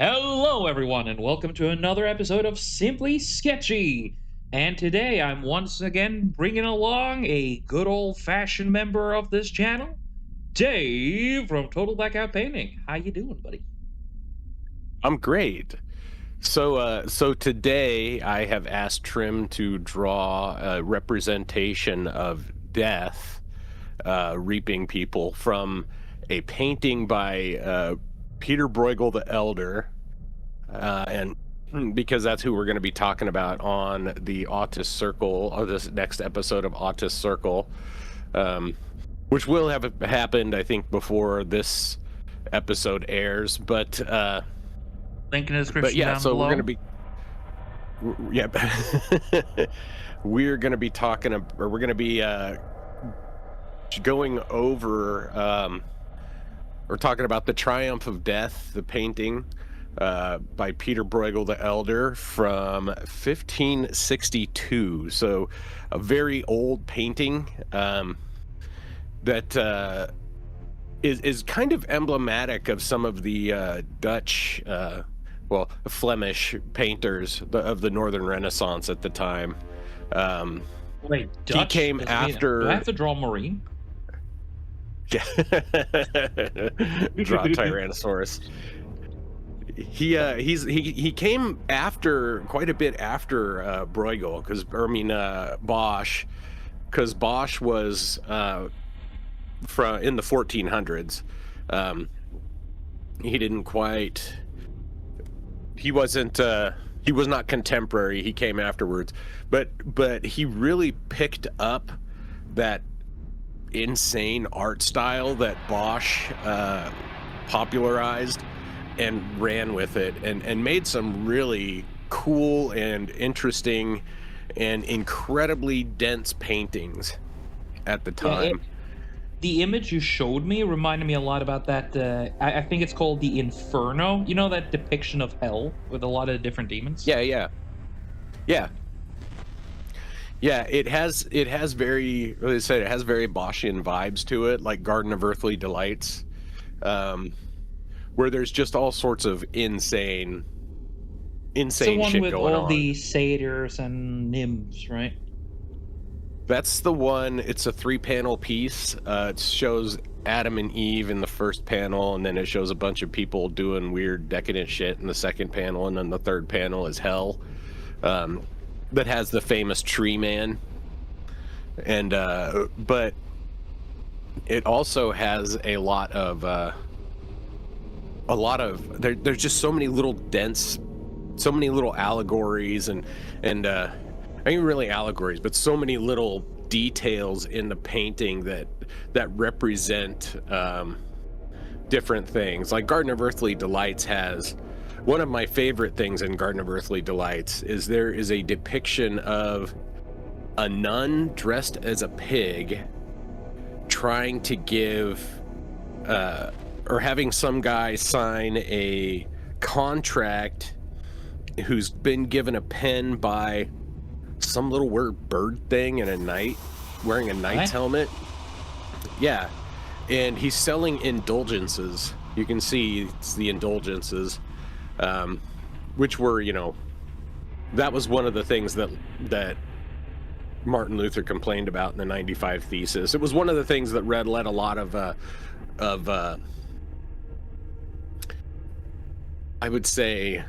Hello, everyone, and welcome to another episode of Simply Sketchy. And today I'm once again bringing along a good old fashioned member of this channel, Dave from Total Blackout Painting. How you doing, buddy? I'm great. So today I have asked Trim to draw a representation of death, reaping people from a painting by Peter Bruegel the Elder, and because that's who we're going to be talking about on the Autist Circle, or this next episode of Autist Circle, um, which will have happened, I think, before this episode airs, Link in the but description yeah, down so we're going below. to be Yep. We're going to be talking, or we're going to be going over, or talking about The Triumph of Death, the painting by Peter Bruegel the Elder from 1562. So a very old painting that is kind of emblematic of some of the Dutch, Flemish painters of the Northern Renaissance at the time. Wait, He Dutch? came Do I after have to draw Marine? draw Tyrannosaurus. He came after, quite a bit after Bruegel, Bosch, because Bosch was from in the 1400s. He didn't quite. He wasn't. He was not contemporary. He came afterwards, but he really picked up that insane art style that Bosch popularized and ran with it, and made some really cool and interesting and incredibly dense paintings at the Yeah, time. the image you showed me reminded me a lot about that. I think it's called the Inferno. You know, that depiction of hell with a lot of different demons? Yeah, yeah, yeah. Yeah, it has very, like I said, it has very Boschian vibes to it, like Garden of Earthly Delights, where there's just all sorts of It's the one shit with going all on. the satyrs and nymphs, right? That's the one. It's a 3-panel piece. It shows Adam and Eve in the first panel, and then it shows a bunch of people doing weird decadent shit in the second panel, and then the third panel is hell. That has the famous tree man, and but it also has a lot of there's just so many little dense, so many little allegories and I mean, really allegories, but so many little details in the painting that represent different things. Like Garden of Earthly Delights has one of my favorite things in Garden of Earthly Delights is there is a depiction of a nun dressed as a pig trying to give or having some guy sign a contract who's been given a pen by some little weird bird thing in a knight wearing a knight's helmet. Yeah, and he's selling indulgences. You can see it's the indulgences, which were, that was one of the things that Martin Luther complained about in the 95 Thesis. It was one of the things that led a lot of I would say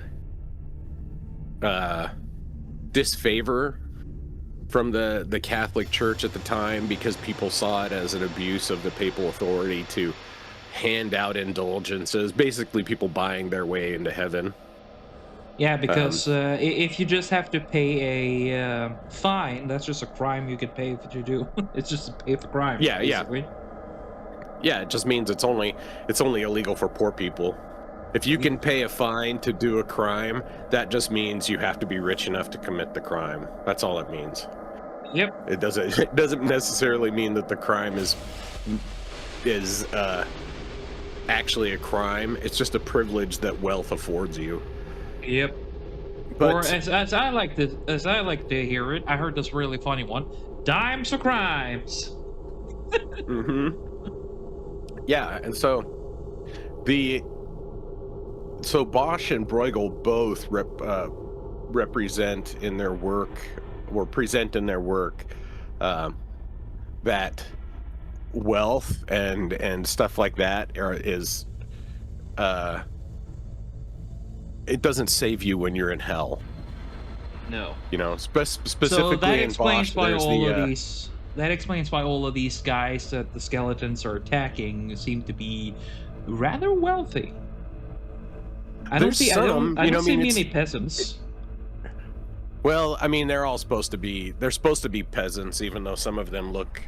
disfavor from the Catholic Church at the time, because people saw it as an abuse of the papal authority to hand out indulgences, basically people buying their way into heaven. Yeah, because if you just have to pay a fine, that's just a crime you could pay if you do. It's just a pay for crime, Yeah, yeah, basically. yeah. It just means it's only illegal for poor people. If you can pay a fine to do a crime, that just means you have to be rich enough to commit the crime. That's all it means. Yep. It doesn't necessarily mean that the crime is actually a crime. It's just a privilege that wealth affords you. Yep. But Or as I like to hear it, I heard this really funny one. Dimes for crimes. yeah, and so the so Bosch and Bruegel both represent in their work, or present in their work, um, that wealth and stuff like that is uh, it doesn't save you when you're in hell. No. You know, So that specifically in explains Bosch, why there's all the of these. That explains why all of these guys that the skeletons are attacking seem to be rather wealthy. I don't there's see. I don't. some, I don't I see mean, many it, peasants. well, I mean, they're supposed to be peasants, even though some of them look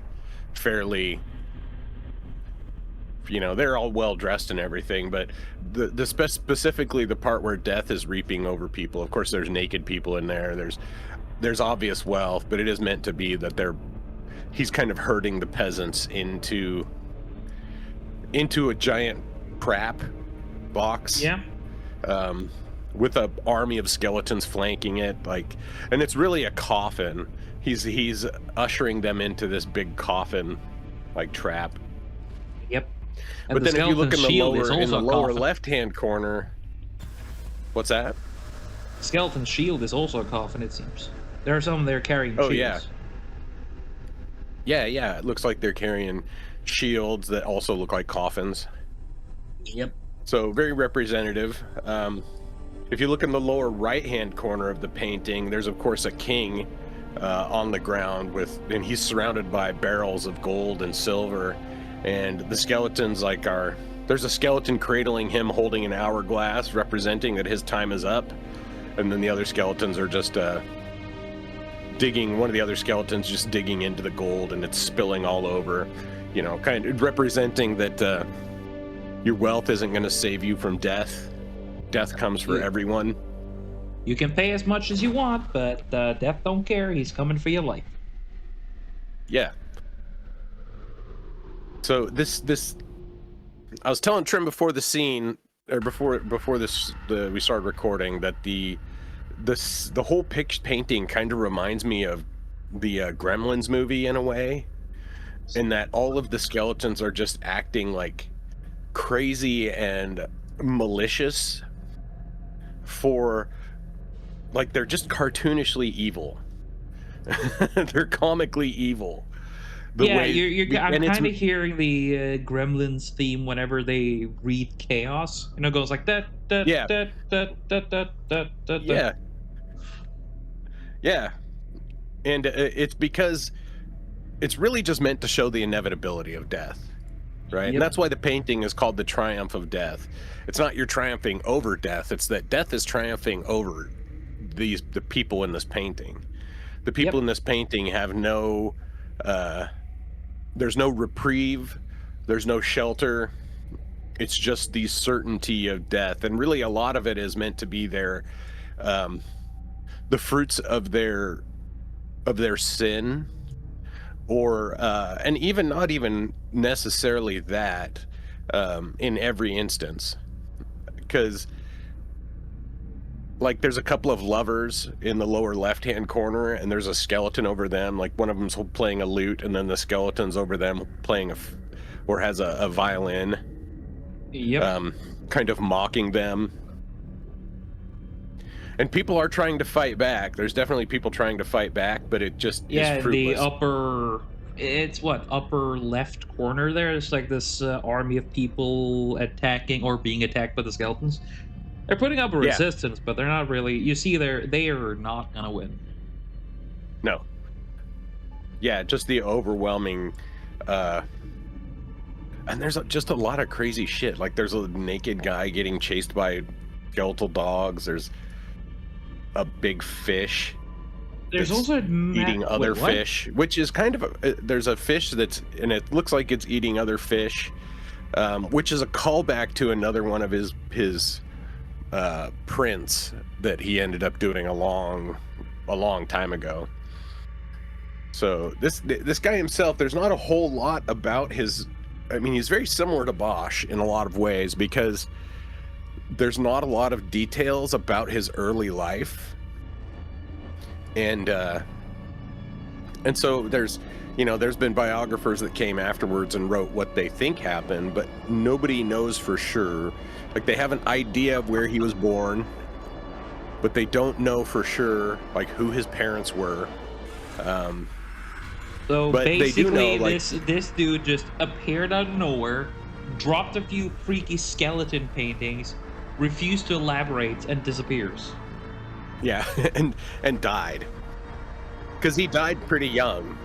fairly, they're all well dressed and everything, but specifically the part where death is reaping over people. Of course, there's naked people in there. There's obvious wealth, but it is meant to be that he's kind of herding the peasants into a giant crap box, Yeah. um, with a army of skeletons flanking it, and it's really a coffin. He's ushering them into this big coffin, like, trap. Yep. And But the then if you look skeleton's shield is in also the a lower coffin. left-hand corner, what's that? Skeleton's shield is also a coffin. It seems there are some there carrying Oh shields. yeah. It looks like they're carrying shields that also look like coffins. Yep. So very representative. If you look in the lower right-hand corner of the painting, there's of course a king on the ground and he's surrounded by barrels of gold and silver, and the skeletons there's a skeleton cradling him holding an hourglass, representing that his time is up, and then the other skeletons are just one of the other skeletons just digging into the gold, and it's spilling all over, kind of representing that your wealth isn't going to save you from death. Death comes for everyone. You can pay as much as you want, but death don't care. He's coming for your life. Yeah. So I was telling Trim before the scene, or before we started recording, that the whole painting kind of reminds me of the Gremlins movie in a way, in that all of the skeletons are just acting like crazy and malicious they're just cartoonishly evil. They're comically evil. I'm kind of hearing the Gremlins theme whenever they read chaos. It goes like that. Yeah. Yeah. Yeah. And it's because it's really just meant to show the inevitability of death, right? Yep. And that's why the painting is called The Triumph of Death. It's not you're triumphing over death, it's that death is triumphing over the people in this painting. The people in this painting have there's no reprieve, there's no shelter. It's just the certainty of death, and really a lot of it is meant to be the fruits of their sin, or and even not even necessarily that, in every instance, because there's a couple of lovers in the lower left-hand corner, and there's a skeleton over them. Like, one of them's playing a lute, and then the skeleton's over them playing has a violin. Yep. Kind of mocking them. And people are trying to fight back. There's definitely people trying to fight back, but it just is fruitless. Upper left corner there. It's like this army of people attacking or being attacked by the skeletons. They're putting up a resistance, but they're not really. You see, they are not gonna win. No. Yeah, just the overwhelming. And there's just a lot of crazy shit. Like, there's a naked guy getting chased by skeletal dogs. There's a big fish. There's also eating other fish, which is kind of there's a fish and it looks like it's eating other fish, which is a callback to another one of his prints that he ended up doing a long time ago. So this guy himself, there's not a whole lot about his. I mean, he's very similar to Bosch in a lot of ways, because there's not a lot of details about his early life, and so there's been biographers that came afterwards and wrote what they think happened, but nobody knows for sure Like they have an idea of where he was born, but they don't know for sure like who his parents were. Um, So but they do know basically, like this dude just appeared out of nowhere, dropped a few freaky skeleton paintings, refused to elaborate, and disappears. yeah, and died because he died pretty young.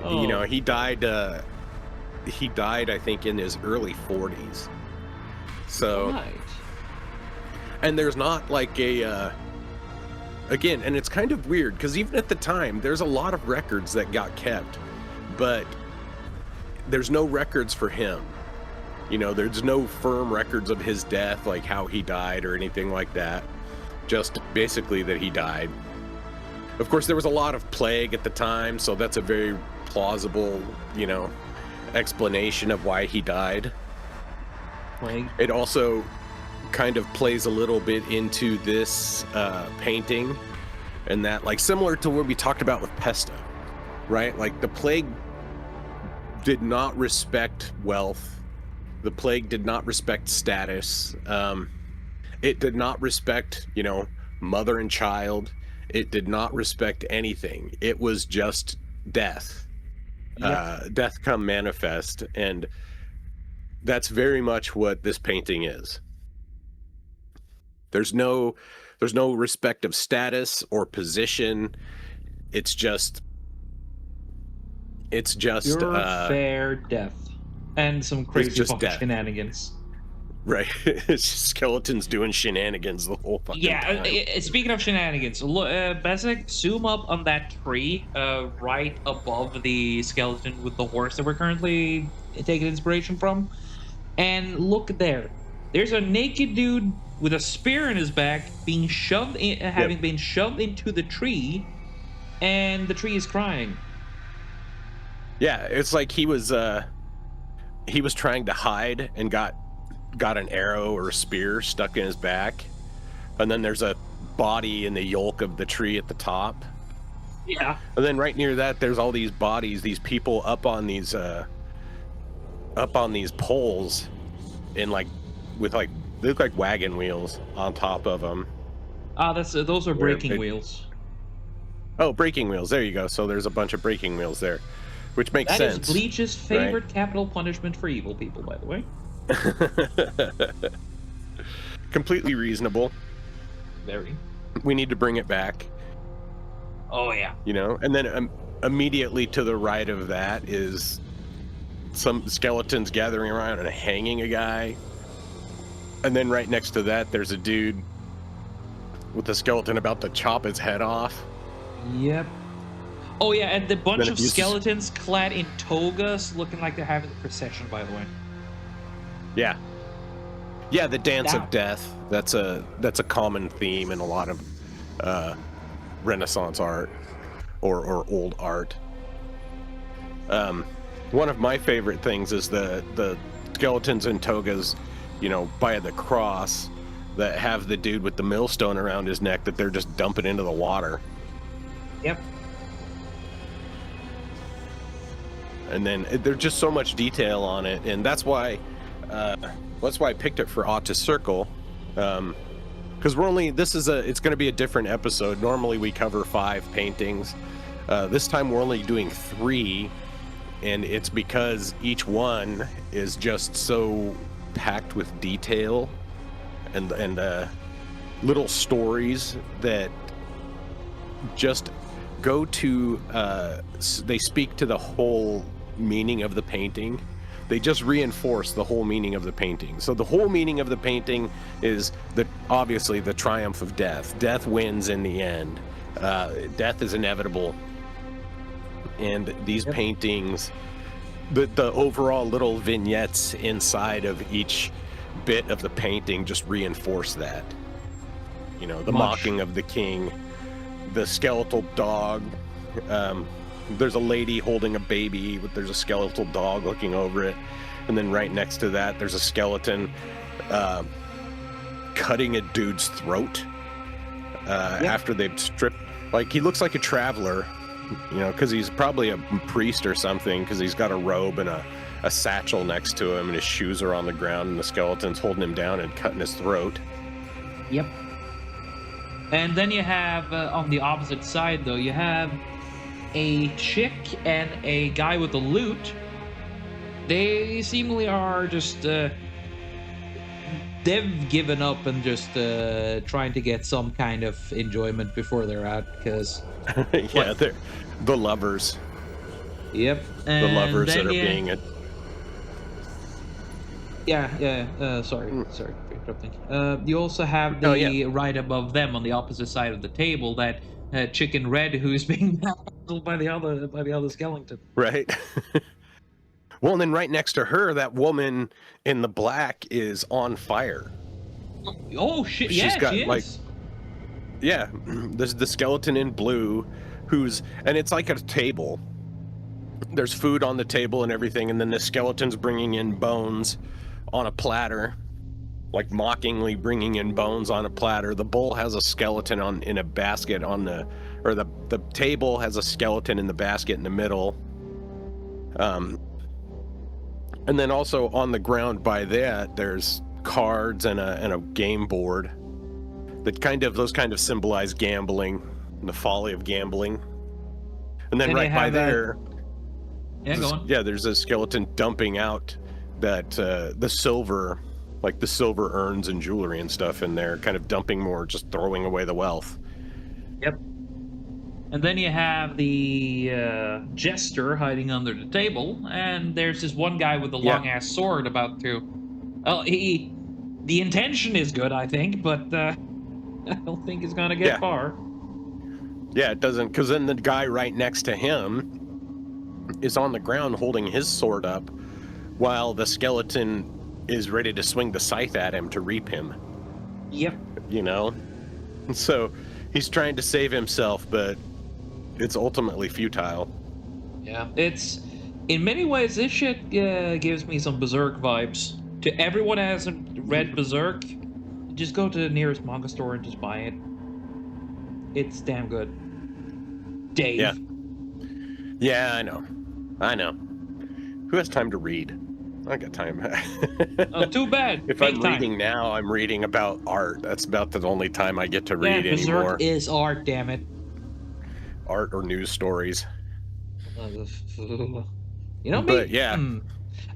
You know, Oh, he died. He died, I think, in his early 40s. So, right. and there's not like a again, and it's kind of weird because even at the time, there's a lot of records that got kept, but there's no records for him. You know, there's no firm records of his death, like how he died or anything like that. Just basically that he died. Of course, there was a lot of plague at the time, so that's a very plausible, you know, explanation of why he died. Like, It also kind of plays a little bit into this painting, and that, like, similar to what we talked about with Pesto, right? Like, the plague did not respect wealth. The plague did not respect status. It did not respect, you know, mother and child. It did not respect anything. It was just death. yep. Death come manifest, and that's very much what this painting is. There's no respect of status or position. It's just Pure fair death. And some it's crazy just fucking death. shenanigans. Right. It's just skeletons doing shenanigans the whole fucking Yeah, time. speaking of shenanigans, look, Bezek, zoom up on that tree right above the skeleton with the horse that we're currently taking inspiration from. And look there. There's a naked dude with a spear in his back being shoved in, Yep. having been shoved into the tree, and the tree is crying. Yeah, it's like he was trying to hide and got an arrow or a spear stuck in his back. And then there's a body in the yolk of the tree at the top. Yeah. And then right near that there's all these bodies, these people up on these poles in like with like they look like wagon wheels on top of them. Ah, those are Where breaking it- wheels. Oh, braking wheels. There you go. So there's a bunch of braking wheels there, which makes That is sense. Bleach's favorite capital punishment for evil people, by the way. Completely reasonable. Very. We need to bring it back, Oh yeah. you know. And then immediately to the right of that is some skeletons gathering around and hanging a guy. And then right next to that, there's a dude with a skeleton about to chop his head off. Yep. Oh yeah, and the bunch Then of it uses- skeletons clad in togas, looking like they're having a procession. By the way. Yeah. Yeah, the dance That- of death. That's a common theme in a lot of Renaissance art or old art. One of my favorite things is the skeletons and togas, you know, by the cross that have the dude with the millstone around his neck that they're just dumping into the water. Yep. And then there's just so much detail on it, and that's why I picked it for Ought to Circle, because it's going to be a different episode. Normally we cover 5 paintings. This time we're only doing 3, and it's because each one is just so packed with detail and little stories that just go to they speak to the whole meaning of the painting. They just reinforce the whole meaning of the painting. So the whole meaning of the painting is obviously the triumph of death. Death wins in the end. Death is inevitable. And these paintings, the overall little vignettes inside of each bit of the painting just reinforce that. You know, the mocking of the king, the skeletal dog. There's a lady holding a baby, but there's a skeletal dog looking over it. And then right next to that, there's a skeleton cutting a dude's throat after they've stripped. Like, he looks like a traveler, you know, because he's probably a priest or something, because he's got a robe and a satchel next to him, and his shoes are on the ground, and the skeleton's holding him down and cutting his throat. Yep. And then you have, on the opposite side, though, you have a chick and a guy with a lute. They seemingly are just, they've given up and just trying to get some kind of enjoyment before they're out, because... Yeah, they're the lovers. Yep. The And lovers then that are you- being... sorry for interrupting. You also have the Oh, yeah. right above them on the opposite side of the table, that chicken red who's being handled by the other skeleton. Right? Well, and then right next to her, that woman in the black is on fire. Oh shit! She's Yeah, got, she is. like- Yeah, there's the skeleton in blue, and it's like a table. There's food on the table and everything, and then the skeleton's bringing in bones on a platter, like mockingly bringing in bones on a platter. The bowl has a skeleton in a basket the table has a skeleton in the basket in the middle. And then also on the ground by that, there's cards and a game board those kind of symbolize gambling and the folly of gambling. And then Then right you by have there, go on. there's a skeleton dumping out that the silver urns and jewelry and stuff in there, kind of dumping more, just throwing away the wealth. Yep. And then you have the jester hiding under the table, and there's this one guy with a long ass sword about to. Well, the intention is good, I think, but I don't think it's gonna get far. Yeah, it doesn't, because then the guy right next to him is on the ground holding his sword up, while the skeleton is ready to swing the scythe at him to reap him. Yep. You know, and so he's trying to save himself, but it's ultimately futile. Yeah, it's in many ways this shit gives me some Berserk vibes. To everyone who hasn't read Berserk, just go to the nearest manga store and just buy it. It's damn good. Dave. Yeah, I know. Who has time to read? I got time. Oh, too bad. If Make I'm time. reading now, I'm reading about art. That's about the only time I get to read Berserk anymore. is art, damn it. Art or news stories. You know me? But yeah.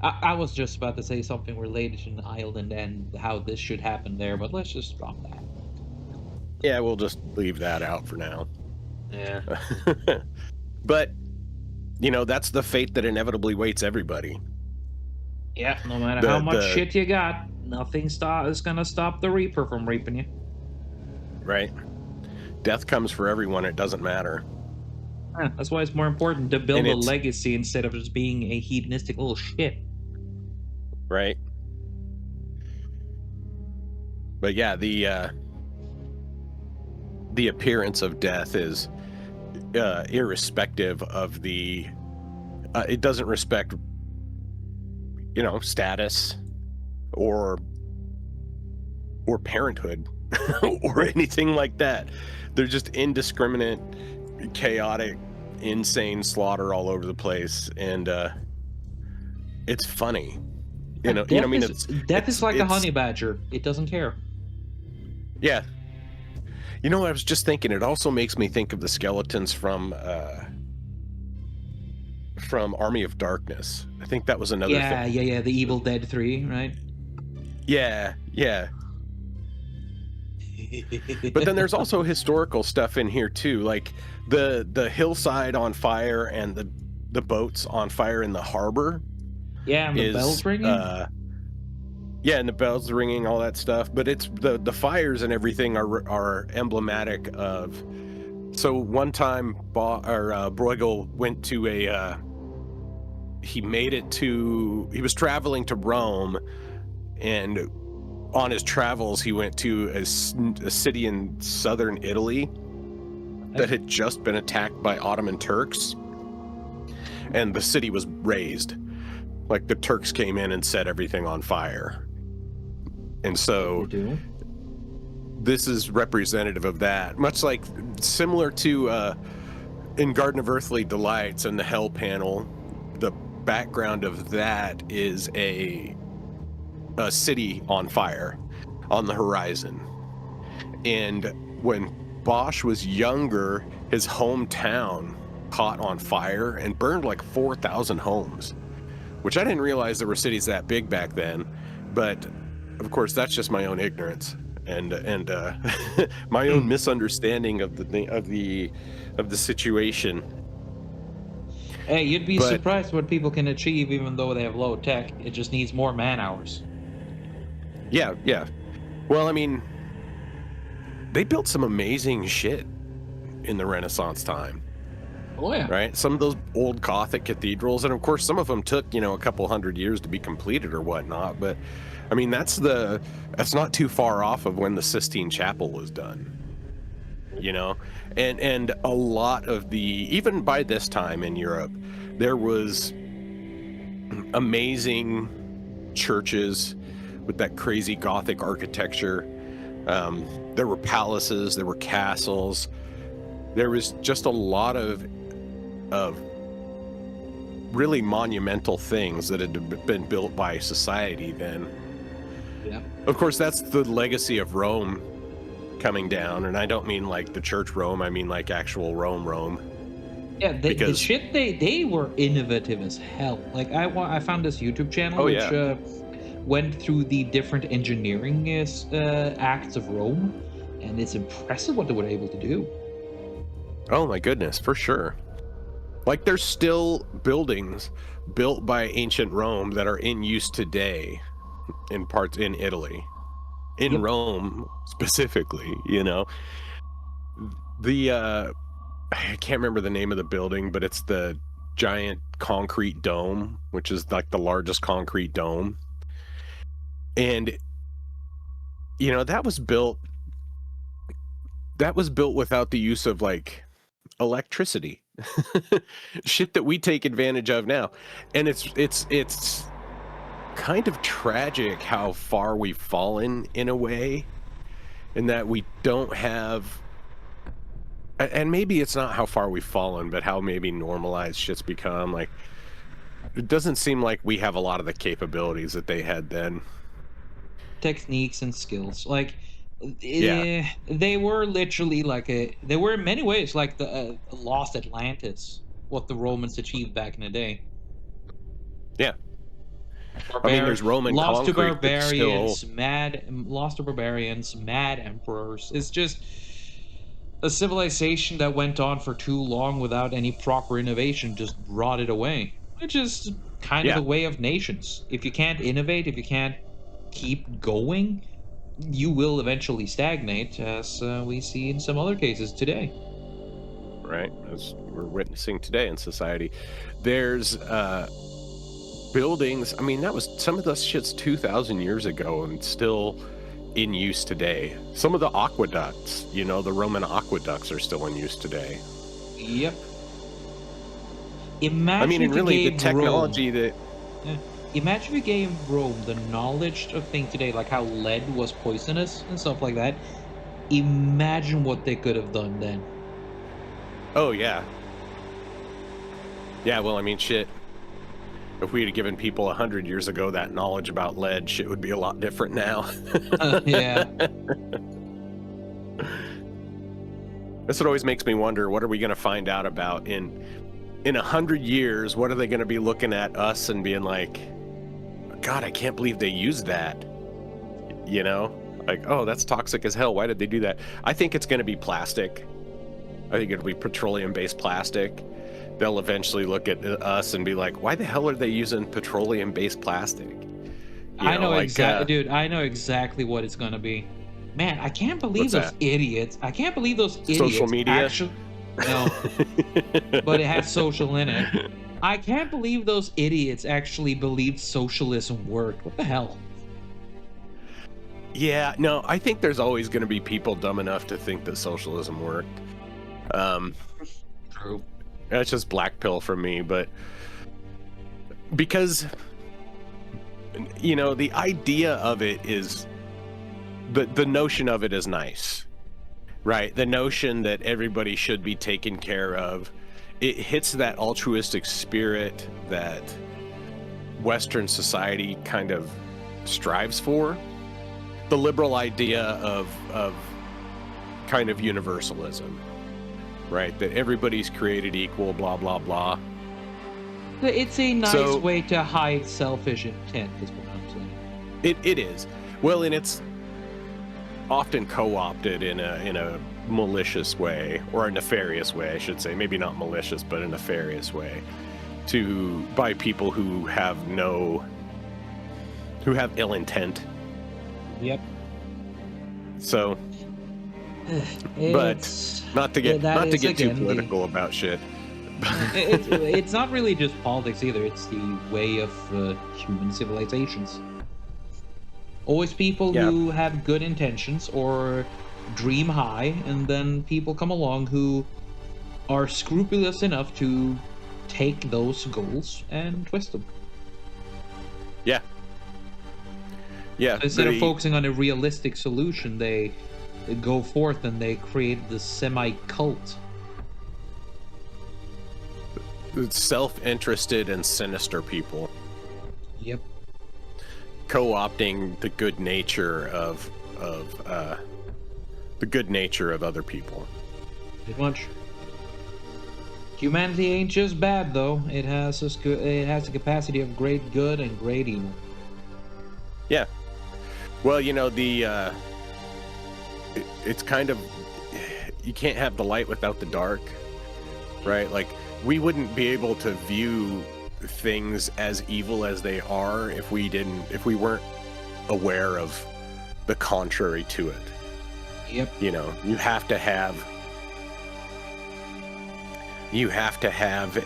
I was just about to say something related to an island and how this should happen there, but let's just drop that. Yeah, we'll just leave that out for now. Yeah. But, that's the fate that inevitably waits everybody. Yeah, no matter how much shit you got, nothing is gonna stop the Reaper from reaping you. Right. Death comes for everyone, it doesn't matter. Yeah, that's why it's more important to build a legacy instead of just being a hedonistic little shit. Right. But yeah, the appearance of death is irrespective of the it doesn't respect status or parenthood or anything like that. They're just indiscriminate, chaotic, insane slaughter all over the place, and it's funny. Death is like a honey badger. It doesn't care. Yeah. I was just thinking, it also makes me think of the skeletons from Army of Darkness. I think that was another thing. Yeah, the Evil Dead 3, right? Yeah. But then there's also historical stuff in here too, like the hillside on fire and the boats on fire in the harbor. Yeah, and the bells ringing. And the bells ringing, all that stuff. But it's the fires and everything are emblematic of. So one time, Bruegel went to he was traveling to Rome, and on his travels he went to a city in southern Italy that had just been attacked by Ottoman Turks, and the city was razed. Like, the Turks came in and set everything on fire. And so this is representative of that, much like similar to in Garden of Earthly Delights and the Hell panel, background of that is a city on fire on the horizon. And when Bosch was younger, his hometown caught on fire and burned like 4,000 homes, which I didn't realize there were cities that big back then. But of course, that's just my own ignorance and my own misunderstanding of the situation. Hey, you'd be But surprised what people can achieve even though they have low tech. It just needs more man hours. yeah, yeah. Well, I mean, they built some amazing shit in the Renaissance time. Oh yeah. Right? Some of those old Gothic cathedrals, and of course some of them took, a couple hundred years to be completed or whatnot, but I mean that's not too far off of when the Sistine Chapel was done. And a lot of even by this time in Europe, there was amazing churches with that crazy Gothic architecture. There were palaces, there were castles, there was just a lot of really monumental things that had been built by society then. Yeah. Of course, that's the legacy of Rome coming down, and I don't mean like the church Rome, I mean like actual Rome. Yeah, the Because shit they were innovative as hell. Like I found this YouTube channel which went through the different engineering acts of Rome, and it's impressive what they were able to do. oh my goodness, for sure. Like there's still buildings built by ancient Rome that are in use today in parts in Italy. In Yep. Rome specifically, the I can't remember the name of the building, but it's the giant concrete dome, which is like the largest concrete dome. And that was built without the use of like electricity. Shit that we take advantage of now. And it's kind of tragic how far we've fallen in a way, in that we don't have, and maybe it's not how far we've fallen, but how maybe normalized shit's become. Like it doesn't seem like we have a lot of the capabilities that they had then. Techniques and skills. Like Yeah. they were literally they were in many ways like the lost Atlantis, what the Romans achieved back in the day. Yeah. I mean, there's Roman Lost to concrete that's still, barbarians, mad emperors. It's just a civilization that went on for too long without any proper innovation just rotted away, which is kind of yeah, the way of nations. If you can't innovate, if you can't keep going, you will eventually stagnate, as we see in some other cases today. right, as we're witnessing today in society. There's buildings, I mean, that was some of the shit's 2,000 years ago and still in use today. Some of the aqueducts, the Roman aqueducts are still in use today. Yep. I mean, and really the technology Imagine if you gave Rome the knowledge of things today, like how lead was poisonous and stuff like that. Imagine what they could have done then. oh yeah. Yeah, well, I mean, shit. If we had given people 100 years ago that knowledge about lead, shit would be a lot different now. Yeah. That's what always makes me wonder, what are we going to find out about in 100 years? What are they going to be looking at us and being like, God, I can't believe they used that. Like, oh, that's toxic as hell. Why did they do that? I think it's going to be plastic. I think it'll be petroleum-based plastic. They'll eventually look at us and be like, why the hell are they using petroleum-based plastic? I know exactly, dude. I know exactly what it's gonna be. Man, I can't believe those idiots. I can't believe those idiots. Social media? Actually, no, but it has social in it. I can't believe those idiots actually believed socialism worked. What the hell? Yeah, no, I think there's always going to be people dumb enough to think that socialism worked. True. That's just black pill for me, but because the idea of it is the notion of it is nice, right? The notion that everybody should be taken care of. It hits that altruistic spirit that Western society kind of strives for. The liberal idea of kind of universalism, right? That everybody's created equal, blah, blah, blah. It's a nice So- way to hide selfish intent, is what I'm saying. It is. Well, and it's often co-opted in a malicious way, or a nefarious way, I should say. Maybe not malicious, but a nefarious way, by people who have ill intent. Yep. So, but not to get too political about shit. It's not really just politics either. It's the way of human civilizations. Always people who have good intentions or dream high, and then people come along who are scrupulous enough to take those goals and twist them. Yeah. Yeah. Instead of focusing on a realistic solution, they go forth and they create this semi-cult. Self-interested and sinister people. Yep. Co-opting the good nature of other people. Pretty much. Humanity ain't just bad, though. It has the capacity of great good and great evil. Yeah. Well, it's kind of, you can't have the light without the dark, right? Like, we wouldn't be able to view things as evil as they are if we weren't aware of the contrary to it. Yep. You have to have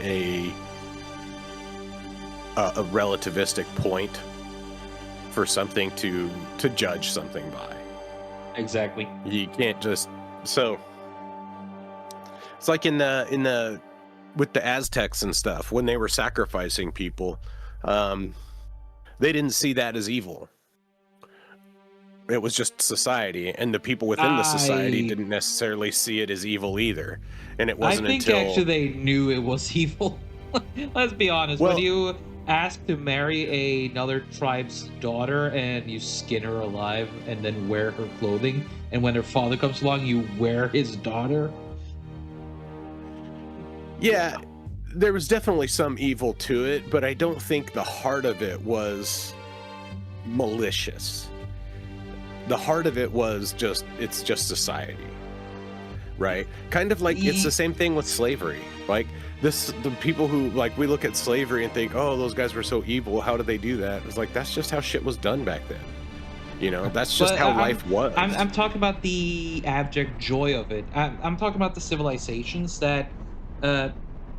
a relativistic point for something to judge something by. Exactly. You can't just, so it's like in the with the Aztecs and stuff, when they were sacrificing people, they didn't see that as evil. It was just society, and the people within the society didn't necessarily see it as evil either. And it wasn't until... I think actually they knew it was evil. Let's be honest. Well, when you ask to marry another tribe's daughter and you skin her alive and then wear her clothing, and when her father comes along, you wear his daughter. Yeah, there was definitely some evil to it, but I don't think the heart of it was malicious. The heart of it was it's just society, right? Kind of like it's the same thing with slavery. Like the people who, like, we look at slavery and think, oh, those guys were so evil. How did they do that? It's like, that's just how shit was done back then. That's just how life was. I'm talking about the abject joy of it. I'm talking about the civilizations that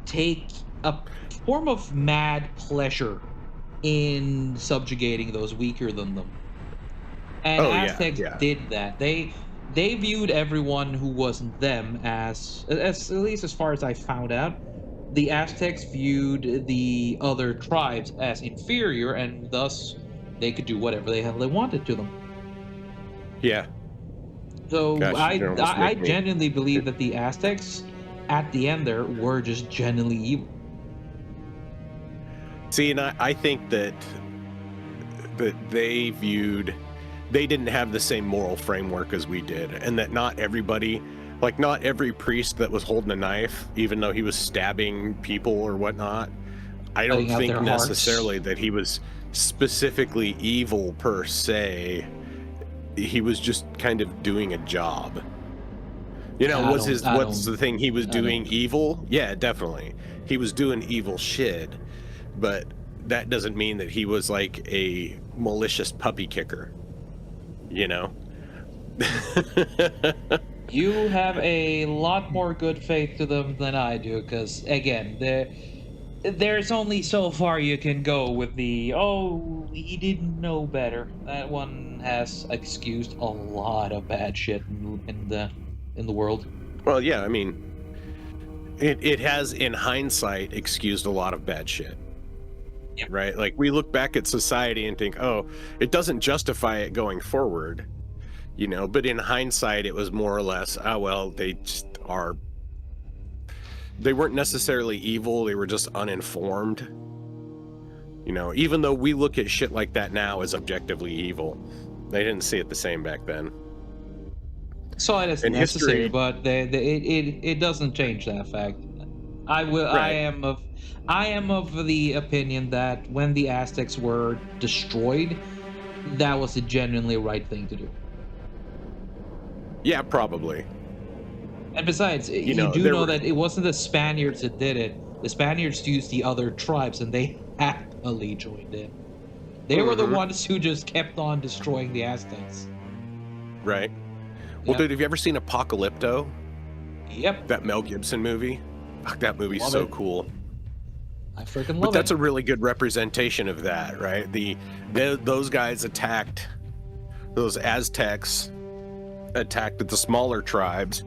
take a form of mad pleasure in subjugating those weaker than them. And Aztecs did that. They viewed everyone who wasn't them as at least as far as I found out, the Aztecs viewed the other tribes as inferior, and thus they could do whatever the hell they wanted to them. Yeah. So Gosh, I genuinely believe that the Aztecs, at the end there, were just genuinely evil. See, and I think that they didn't have the same moral framework as we did, and that not everybody, like not every priest that was holding a knife, even though he was stabbing people or whatnot, I don't think necessarily that he was specifically evil per se. He was just kind of doing a job. What's the thing he was doing? Evil? Yeah, definitely. He was doing evil shit, but that doesn't mean that he was like a malicious puppy kicker. You have a lot more good faith to them than I do, because again, there's only so far you can go with the, oh, he didn't know better. That one has excused a lot of bad shit in the world. Well, yeah, I mean, it has, in hindsight, excused a lot of bad shit. Yep. Right? Like, we look back at society and think, oh, it doesn't justify it going forward, but in hindsight, it was more or less, oh, well, they weren't necessarily evil, they were just uninformed. You know, even though we look at shit like that now as objectively evil, they didn't see it the same back then. So it is In necessary, history, but it doesn't change that fact. right? I am of the opinion that when the Aztecs were destroyed, that was a genuinely right thing to do. Yeah, probably. And besides, You you know, do there know were, that it wasn't the Spaniards that did it. The Spaniards used the other tribes, and they happily joined in. They were the Mhm, ones who just kept on destroying the Aztecs. right? Well, Yep. dude, have you ever seen Apocalypto? Yep. That Mel Gibson movie? Fuck, that movie's Love so it. cool. I freaking But love it. that's a really good representation of that, right? Those guys attacked, those Aztecs attacked the smaller tribes,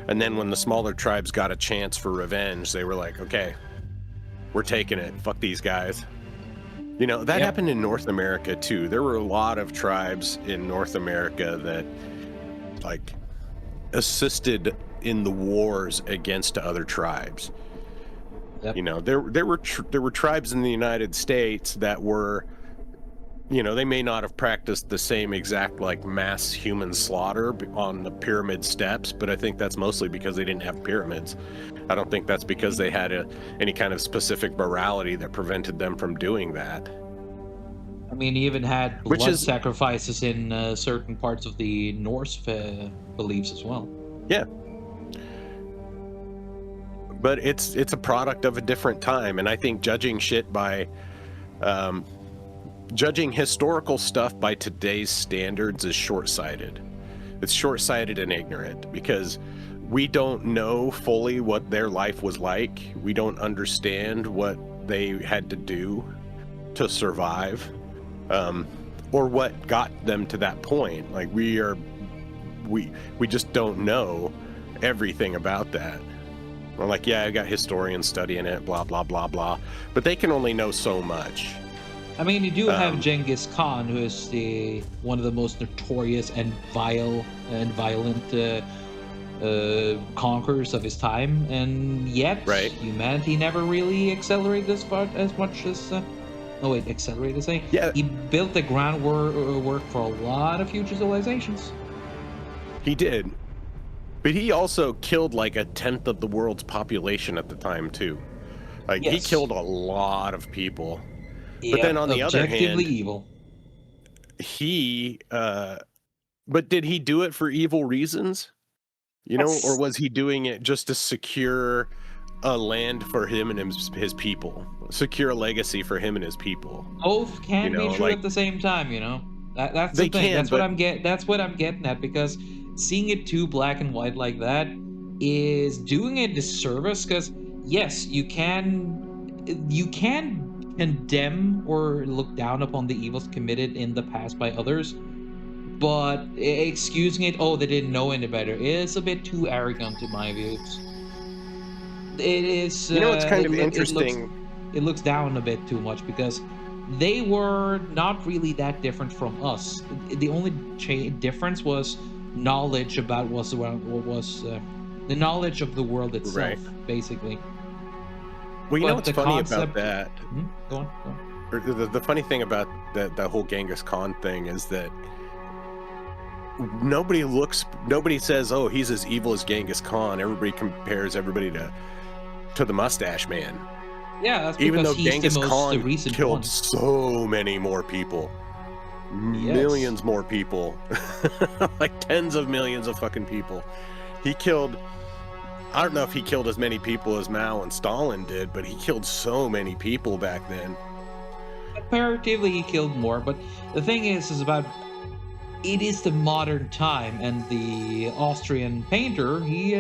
and then when the smaller tribes got a chance for revenge, they were like, okay, we're taking it. Fuck these guys. You know, that Yep. happened in North America too. There were a lot of tribes in North America that like assisted in the wars against other tribes. Yep. You know, there were tribes in the United States that were, you know, they may not have practiced the same exact like mass human slaughter on the pyramid steps, but I think that's mostly because they didn't have pyramids. I don't think that's because they had any kind of specific morality that prevented them from doing that. I mean, he even had Which blood is, sacrifices in certain parts of the Norse beliefs as well. yeah, but it's a product of a different time, and I think judging shit by um, judging historical stuff by today's standards is short-sighted. It's short-sighted and ignorant because we don't know fully what their life was like. We don't understand what they had to do to survive, or what got them to that point. Like we just don't know everything about that. We're like, yeah, I got historians studying it, blah blah blah blah, but they can only know so much. I mean, you do have Um, Genghis Khan, who is the one of the most notorious and vile and violent conquerors of his time, and yet right? humanity never really accelerated as much as. Oh wait, accelerated. Say Yeah, he built the groundwork work for a lot of future civilizations. he did. But he also killed like a tenth of the world's population at the time too. Like he Yes. killed a lot of people. But then Yep. on the other Objectively hand, evil. he but did he do it for evil reasons? You know, or Yes. was he doing it just to secure a land for him and his people? Secure a legacy for him and his people. Both You can be know, true like at the same time, you know. That's the they thing. can, but That's what I'm getting at, because seeing it too black and white like that is doing a disservice, because yes, you can condemn or look down upon the evils committed in the past by others, but excusing it, oh, they didn't know any better, is a bit too arrogant in my views. It is you know it's kind of interesting. it looks down a bit too much, because they were not really that different from us. The only difference was knowledge about what was the knowledge of the world Right. itself, basically. Well, you know But what's the funny about concept. that? Hmm? Go on, go on. Or the funny thing about that whole Genghis Khan thing is that nobody says, oh, he's as evil as Genghis Khan. Everybody compares everybody to the Mustache Man. Yeah, that's Even because though he's Genghis the most Khan recent killed one. so many more people, Yes. millions more people, like tens of millions of fucking people. He killed, I don't know if he killed as many people as Mao and Stalin did, but he killed so many people back then. Comparatively, he killed more, but the thing is about it is the modern time, and the Austrian painter, he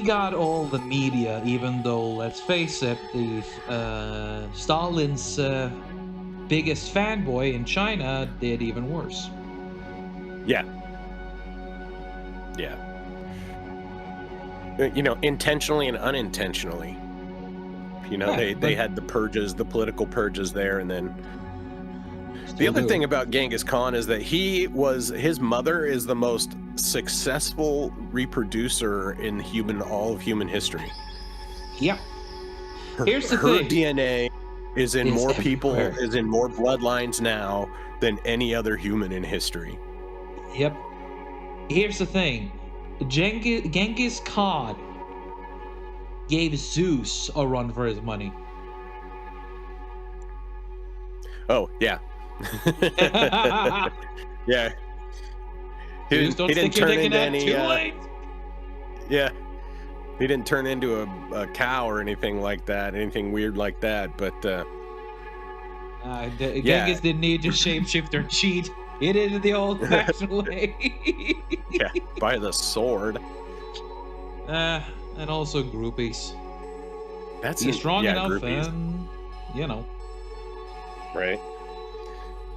got all the media, even though, let's face it, the Stalin's biggest fanboy in China did even worse. Yeah, yeah. You know, intentionally and unintentionally. You know, Yeah, they but had the purges, the political purges there, and then the still other do. thing about Genghis Khan is that his mother is the most successful reproducer in all of human history. Yeah. Her, Here's the her thing. DNA is in is more people, everywhere. is in more bloodlines now than any other human in history. Yep. Here's the thing. Genghis Khan gave Zeus a run for his money. Oh, yeah. Yeah. Zeus, He don't didn't stick your turn dick in into that. any Too late. yeah. He didn't turn into a cow or anything like that, anything weird like that, but yeah. Genghis didn't need to shapeshift or cheat. He did it the old-fashioned way. Yeah, by the sword. uh, and also groupies. That's He's strong yeah, enough, groupies, and you know. right?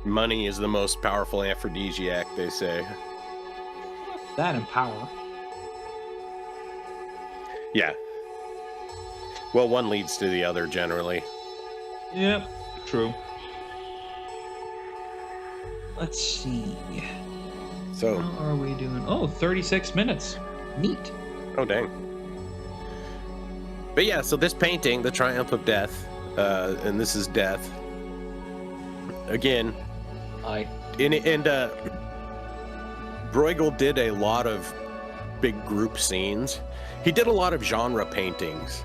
Money is the most powerful aphrodisiac, they say. That and power. Yeah. Well, one leads to the other generally. Yep, true. Let's see. So, How are we doing? Oh, 36 minutes. Neat. oh dang. But yeah, so this painting, The Triumph of Death, and this is Death. Again, I Bruegel did a lot of big group scenes. He did a lot of genre paintings,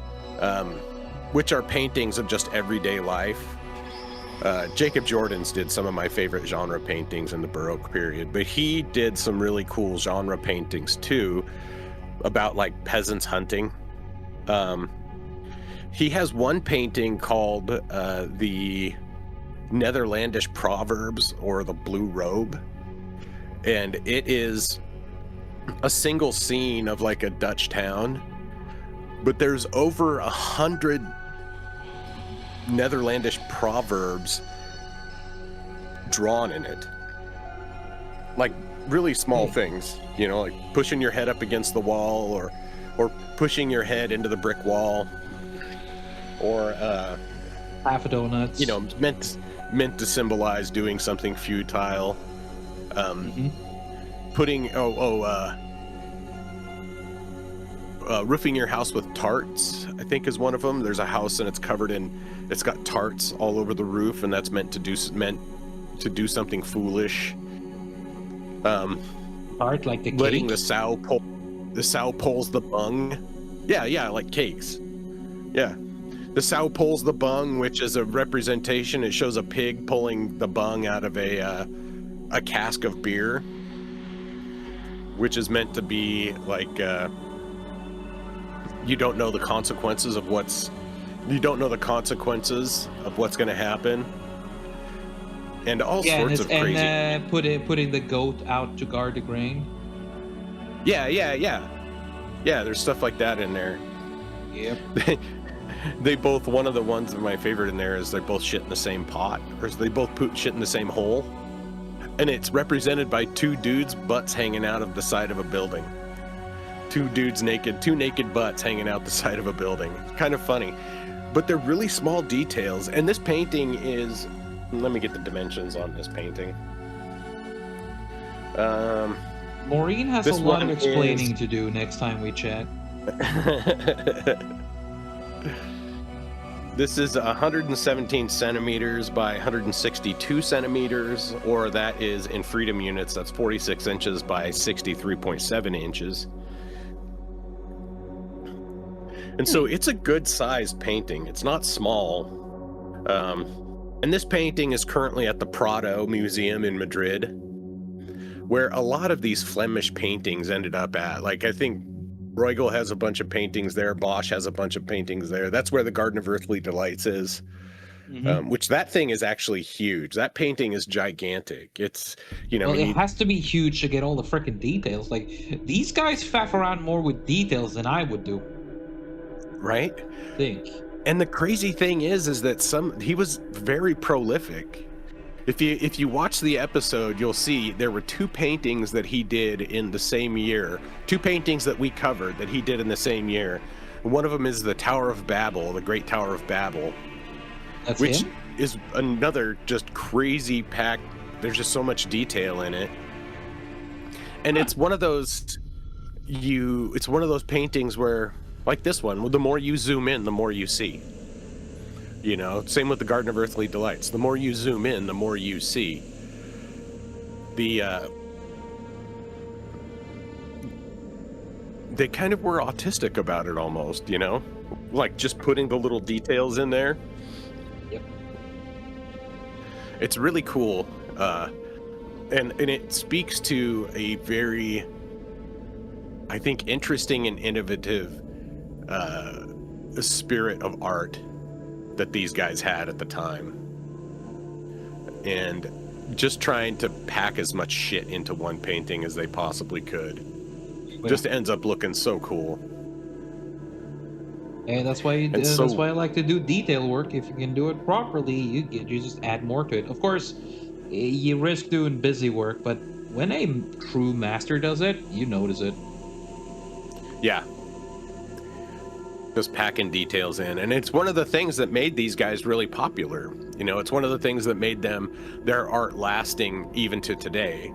which are paintings of just everyday life. Jacob Jordan's did some of my favorite genre paintings in the Baroque period, but he did some really cool genre paintings too, about like peasants hunting. He has one painting called the Netherlandish Proverbs, or the Blue Robe, and it is a single scene of like a Dutch town, but there's over 100 Netherlandish proverbs drawn in it, like really small things, you know, like pushing your head up against the wall, or pushing your head into the brick wall, or half a donuts. you know, meant to symbolize doing something futile. Putting roofing your house with tarts, I think, is one of them. There's a house and it's got tarts all over the roof, and that's meant to do something foolish. Tart like the Letting cake? the sow pulls the bung. Yeah, like cakes. Yeah. The sow pulls the bung, which is a representation. It shows a pig pulling the bung out of a cask of beer, which is meant to be like you don't know the consequences of what's going to happen, and all sorts of crazy. And putting the goat out to guard the grain. Yeah. There's stuff like that in there. Yep. They both, one of the ones of my favorite in there is they both shit in the same pot, or they both put shit in the same hole, and it's represented by two dudes' butts hanging out of the side of a building. Two naked butts hanging out the side of a building. It's kind of funny, but they're really small details. And this painting is, let me get the dimensions on this painting. Maureen has a This lot of one explaining is- to do next time we chat. This is 117 centimeters by 162 centimeters, or that is in freedom units, that's 46 inches by 63.7 inches. And so it's a good sized painting. It's not small. And this painting is currently at the Prado Museum in Madrid, where a lot of these Flemish paintings ended up at. Like, I think Bruegel has a bunch of paintings there. Bosch has a bunch of paintings there. That's where the Garden of Earthly Delights is, which that thing is actually huge. That painting is gigantic. It's, you know, Well, it has to be huge to get all the freaking details. Like, these guys faff around more with details than I would do. right? I think. And the crazy thing is that he was very prolific. If you watch the episode, you'll see there were two paintings that he did in the same year. Two paintings that we covered that he did in the same year. One of them is the Tower of Babel, the Great Tower of Babel, That's which him? is another just crazy packed. There's just so much detail in it, and it's one of those paintings where, like this one, the more you zoom in, the more you see. You know, same with the Garden of Earthly Delights. The more you zoom in, the more you see. They kind of were autistic about it almost, you know? Like just putting the little details in there. Yep. It's really cool. And it speaks to a very, I think, interesting and innovative spirit of art that these guys had at the time. And just trying to pack as much shit into one painting as they possibly could. Yeah. Just ends up looking so cool. And that's why that's why I like to do detail work. If you can do it properly, you just add more to it. Of course, you risk doing busy work, but when a true master does it, you notice it. Yeah. Just packing details in. And it's one of the things that made these guys really popular. You know, it's one of the things that made their art lasting even to today.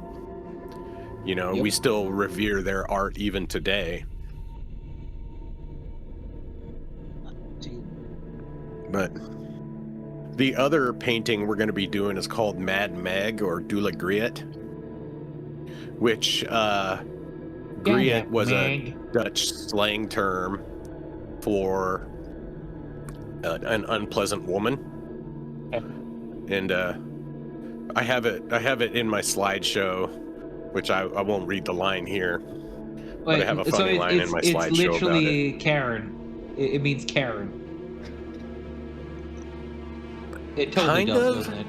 You know, Yep. we still revere their art even today. But the other painting we're going to be doing is called Mad Meg or De la Griet, which Griet was a Dutch slang term for an unpleasant woman. And I have it in my slideshow, which I won't read the line here. But I have a funny line in my slideshow. It's literally Karen. It means Karen. It totally does, doesn't it?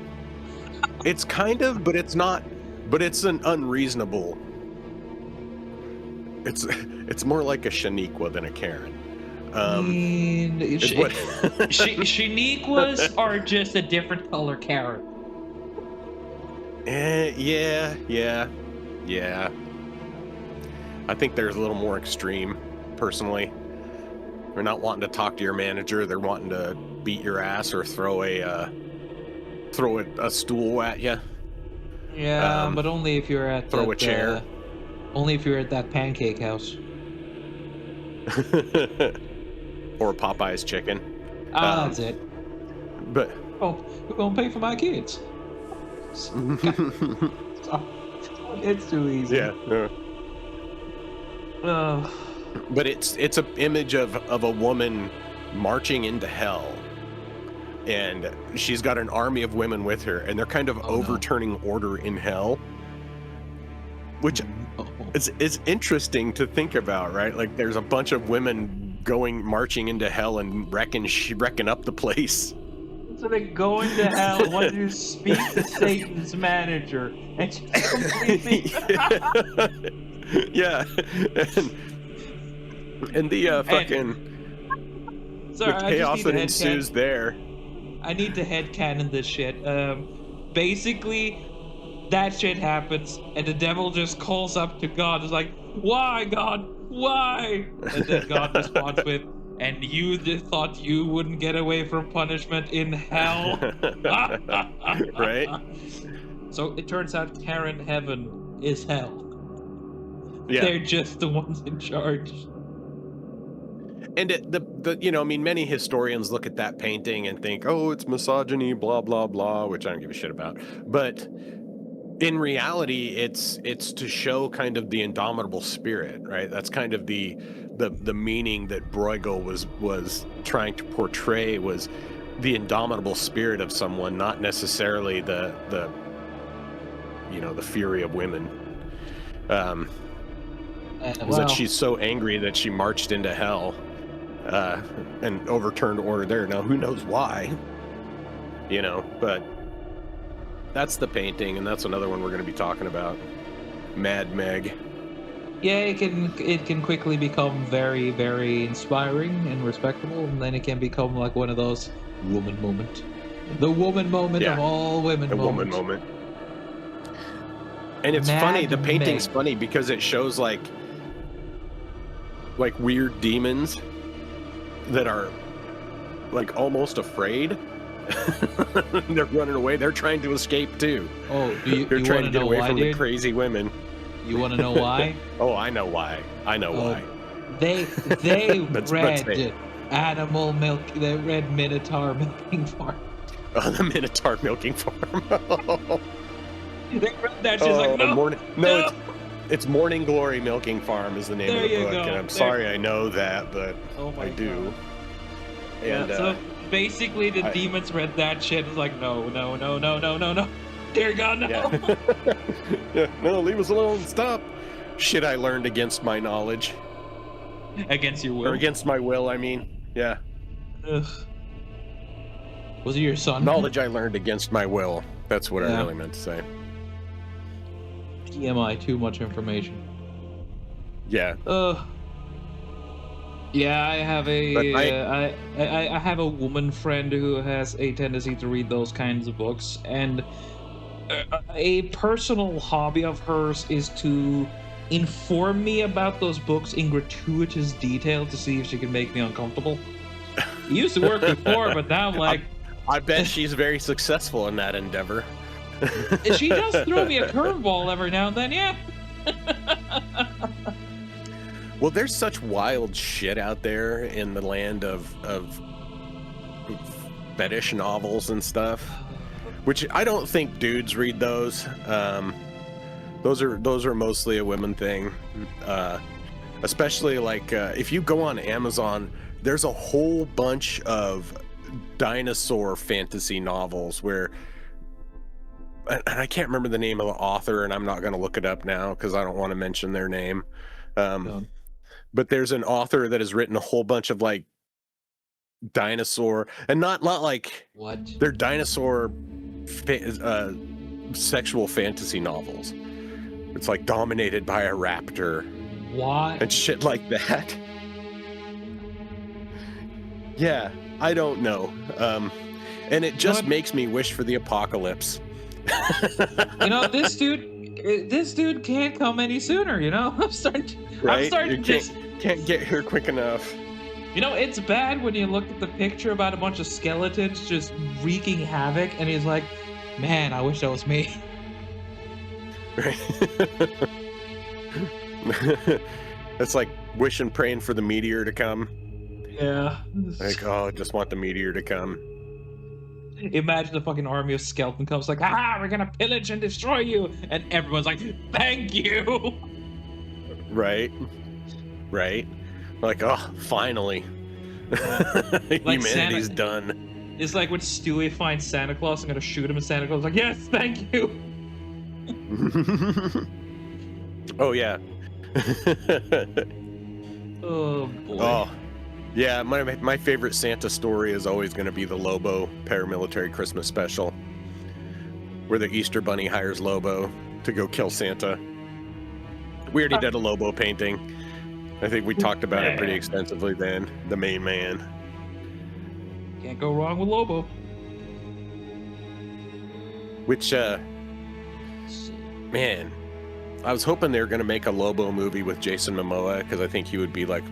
It's kind of, but it's not. But it's an unreasonable. It's more like a Shaniqua than a Karen. Shaniquas are just a different color Karen. Yeah. I think they're a little more extreme, personally. They're not wanting to talk to your manager. They're wanting to beat your ass or throw a stool at you. Yeah, but only if you're at a chair. Only if you're at that pancake house. Or Popeye's chicken. That's it. But we're gonna pay for my kids. It's too easy. Yeah. But it's an image of a woman marching into hell, and she's got an army of women with her, and they're kind of overturning order in hell, which is interesting to think about, right? Like there's a bunch of women marching into hell and wrecking up the place. So they go into hell. Why do you speak to Satan's manager? And just completely... Yeah. And the fucking... Sorry, the chaos that ensues there. I need to headcanon this shit. Basically, that shit happens, and the devil just calls up to God. It's like, why, God? Why? And then God responds with, and you just thought you wouldn't get away from punishment in hell? Right? So it turns out Karen Heaven is hell. Yeah. They're just the ones in charge. And many historians look at that painting and think, oh, it's misogyny, blah, blah, blah, which I don't give a shit about. But in reality, it's to show kind of the indomitable spirit, right? That's kind of the meaning that Bruegel was trying to portray, was the indomitable spirit of someone, not necessarily the fury of women. That she's so angry that she marched into hell and overturned order there. Now, who knows why? But that's the painting, and that's another one we're going to be talking about. Mad Meg. Yeah, it can quickly become very, very inspiring and respectable, and then it can become like one of those woman moment. The woman moment of all women moments. Woman moment. And it's funny, the painting's funny because it shows like weird demons that are like almost afraid. They're running away. They're trying to escape too. Oh, they're trying to get away from the crazy women. You want to know why? Oh, I know why. Why. They read Animal milk, the red Minotaur milking farm. Oh, the Minotaur milking farm. They read that shit's like, no, morning. No, no. it's Morning Glory Milking Farm is the name There of the you book, go. and I'm sorry I know that, but Oh my I do. God. And Yeah, so basically the I- demons read that shit. It's like, no, no, no, no, no, no, no. Dear God, no. yeah, yeah, no, leave us alone. Stop. Shit, I learned against my knowledge, Against your will. or against my will. I mean, yeah, Ugh. Was it your son? knowledge I learned against my will. That's what I Yeah. really meant to say. TMI, too much information. Yeah. Yeah, I have But I have a woman friend who has a tendency to read those kinds of books, and a personal hobby of hers is to inform me about those books in gratuitous detail to see if she can make me uncomfortable. It used to work before, but now I'm like, I bet she's very successful in that endeavor. she does throw me a curveball every now and then, yeah. Well, there's such wild shit out there in the land of fetish novels and stuff, which I don't think dudes read those. Those are mostly a women thing. Especially like if you go on Amazon, there's a whole bunch of dinosaur fantasy novels where, and I can't remember the name of the author, and I'm not going to look it up now because I don't want to mention their name. But there's an author that has written a whole bunch of like dinosaur, and not like What? they're dinosaur sexual fantasy novels. It's like dominated by a raptor What? and shit like that. Yeah, I don't know. And it just makes me wish for the apocalypse. You know, this dude can't come any sooner, you know? I'm starting You can't get here quick enough. You know, it's bad when you look at the picture about a bunch of skeletons just wreaking havoc, and he's like, man, I wish that was me. Right. It's like wishing, praying for the meteor to come. Yeah. Like, oh, I just want the meteor to come. Imagine the fucking army of skeleton comes like, ah, we're gonna pillage and destroy you, and everyone's like, thank you. Right. Like, oh, finally. Humanity's done. It's like when Stewie finds Santa Claus and gonna shoot him, and Santa Claus is like, yes, thank you. Oh, yeah. Oh, boy. Oh, yeah, my favorite Santa story is always going to be the Lobo paramilitary Christmas special, where the Easter Bunny hires Lobo to go kill Santa. We already did a Lobo painting. I think we talked about it pretty extensively then. The main man. Can't go wrong with Lobo. Which, man, I was hoping they were going to make a Lobo movie with Jason Momoa, because I think he would be like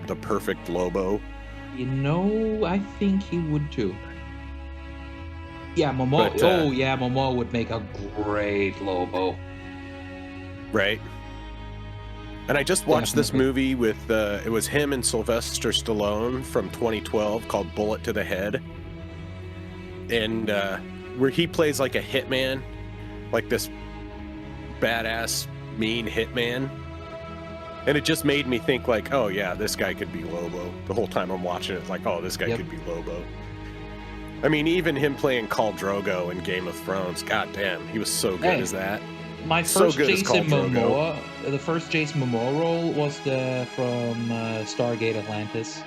the perfect Lobo. You know, I think he would too. Yeah, Momoa. But, Momoa would make a great Lobo. Right. And I just watched this movie with, it was him and Sylvester Stallone from 2012 called Bullet to the Head. And where he plays like a hitman, like this badass, mean hitman. And it just made me think like, oh yeah, this guy could be Lobo. The whole time I'm watching it, it's like, oh, this guy could be Lobo. I mean, even him playing Khal Drogo in Game of Thrones, goddamn, he was so good as that. My first Jason Momoa, the first Jason Momoa role was from Stargate Atlantis.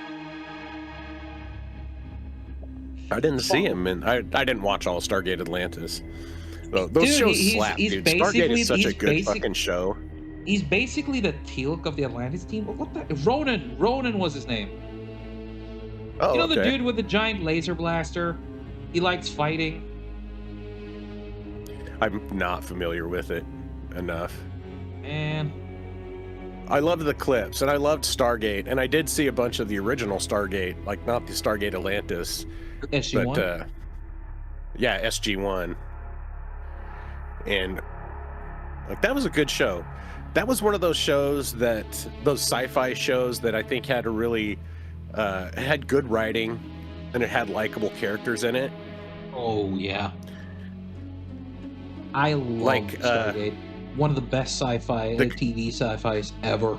I didn't see him, and I didn't watch all Stargate Atlantis. Those shows slap, dude. Stargate is such a good fucking show. He's basically the Teal'c of the Atlantis team. What the? Ronan was his name. Oh, you know the dude with the giant laser blaster? He likes fighting. I'm not familiar with it enough. Man. I loved the clips, and I loved Stargate, and I did see a bunch of the original Stargate, like not the Stargate Atlantis. SG-1? But, yeah, SG-1. And like that was a good show. That was one of those shows those sci-fi shows that I think had a really It had good writing, and it had likable characters in it. Oh yeah, I love Like Stargate. One of the best sci-fi the TV sci-fis ever.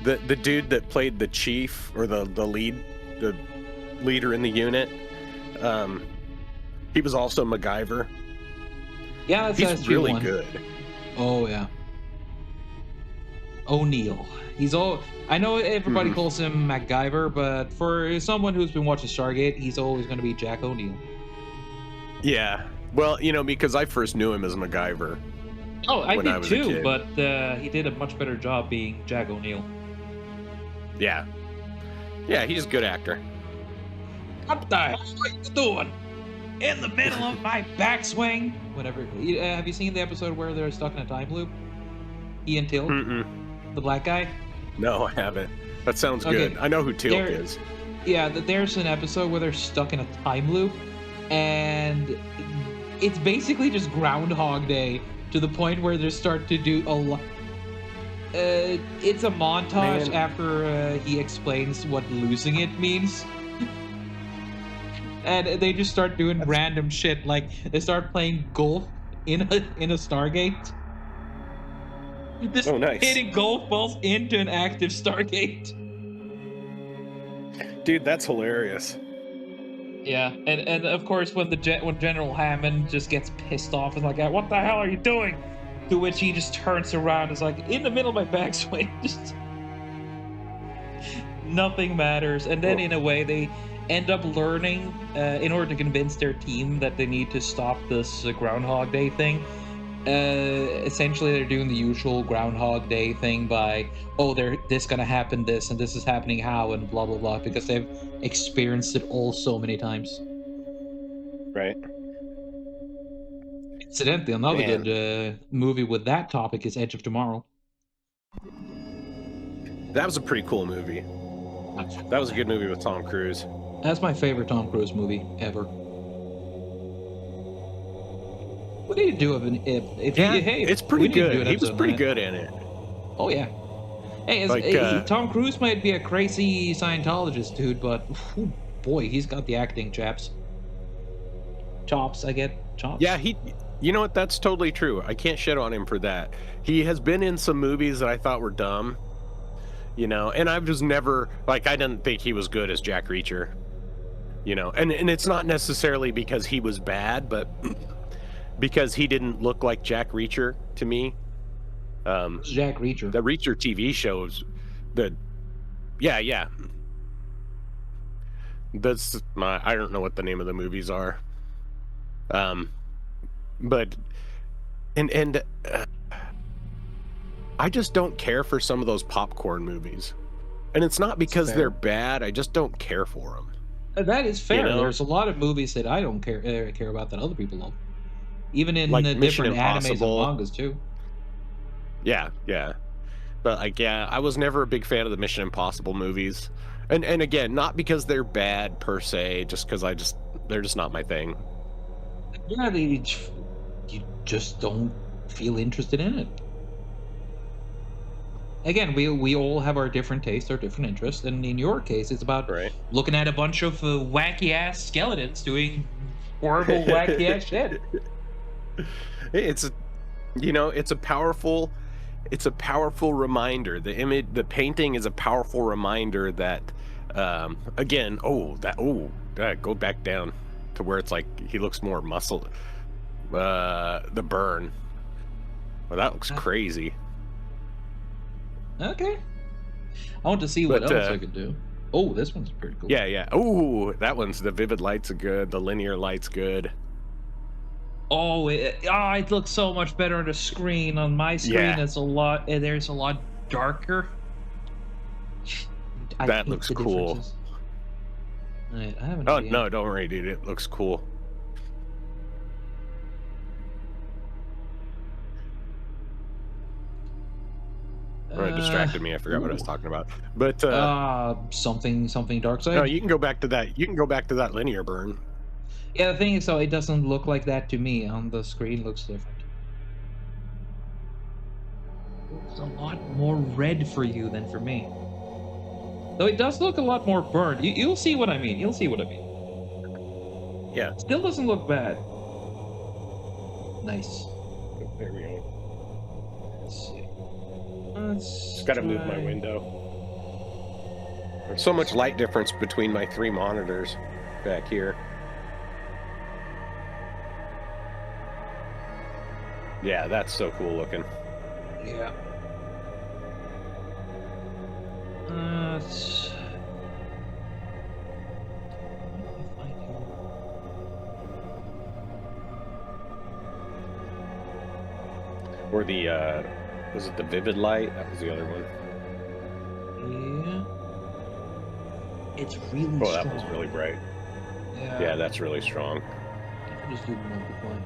the dude that played the chief or the leader in the unit. Um, he was also MacGyver. Yeah, He's that's true really one. good. Oh yeah, O'Neill. He's all. I know everybody Mhm. calls him MacGyver, but for someone who's been watching Stargate, he's always going to be Jack O'Neill. Yeah. Well, because I first knew him as MacGyver Oh, I when I did was a too, kid. but he did a much better job being Jack O'Neill. Yeah. Yeah, he's a good actor. What the hell are you doing? In the middle of my backswing? Whatever. Have you seen the episode where they're stuck in a time loop? Ian Tilk, Mm-mm. the black guy? No, I haven't. That sounds good. Okay, I know who Teal'c there. is. Yeah, there's an episode where they're stuck in a time loop, and it's basically just Groundhog Day to the point where they start to do a lot. It's a montage Man. after he explains what losing it means. And they just start doing random shit, like they start playing golf in a Stargate. Just Oh, nice. hitting golf balls into an active Stargate. Dude, that's hilarious. Yeah, and of course when when General Hammond just gets pissed off and like, "What the hell are you doing?" To which he just turns around and is like, "In the middle of my backswing." Just nothing matters. And then Well, in a way they end up learning in order to convince their team that they need to stop this Groundhog Day thing. Essentially they're doing the usual Groundhog Day thing by, oh, this gonna happen, this and this is happening how, and blah blah blah, because they've experienced it all so many times. right. Incidentally, another Man, good movie with that topic is Edge of Tomorrow. that was a pretty cool movie. That was a good movie with Tom Cruise. That's my favorite Tom Cruise movie ever. What do you do if Yeah, you, hey, it's we pretty need to do good. an He was episode on pretty that. good in it. Oh yeah. Hey, Like, Tom Cruise might be a crazy Scientologist dude, but oh boy, he's got the acting chops. Chops, I get chops. yeah, you know what? That's totally true. I can't shit on him for that. He has been in some movies that I thought were dumb, and I was never, like, I didn't think he was good as Jack Reacher, and it's not necessarily because he was bad, but because he didn't look like Jack Reacher to me. It's Jack Reacher. The Reacher TV shows, the yeah, I don't know what the name of the movies are. But and I just don't care for some of those popcorn movies, and it's not because fair. they're bad. I just don't care for them. That is fair. know? There's a lot of movies that I don't care about that other people love, even in Like the Mission different animes and Impossible. mangas too. Yeah, but I was never a big fan of the Mission Impossible movies, and again, not because they're bad per se, just because they're just not my thing. Yeah, you just don't feel interested in it. Again, we all have our different tastes, our different interests, and in your case, it's about Right. looking at a bunch of wacky ass skeletons doing horrible wacky ass shit. It's it's a powerful reminder. The painting is a powerful reminder that again, go back down to where it's like he looks more muscle. The burn. Well, that looks crazy. Okay, I want to see what But, else I could do. Oh, this one's pretty cool. Yeah. Oh, that one's, the vivid light's good. The linear light's good. Oh, it looks so much better on the screen. On my screen, Yeah. There's a lot darker. I That hate looks the cool. differences. Alright, I have an Oh idea. no, don't worry, dude. It looks cool. Or it distracted me. I forgot what I was talking about. But something dark side. no, you can go back to that. You can go back to that linear burn. Yeah, the thing is, though, it doesn't look like that to me. On the screen, looks different. It's a lot more red for you than for me. Though it does look a lot more burnt. You'll see what I mean. You'll see what I mean. Yeah. Still doesn't look bad. Nice. There we go. Let's see. Just Let's got to move my try. window. There's so much light difference between my 3 monitors back here. Yeah, that's so cool looking. Yeah. Let's. What can I find here? Or the, was it the vivid light? That was the other one. Yeah. It's really Oh, strong. that was really bright. Yeah. Yeah, that's really strong. I can just do multiply.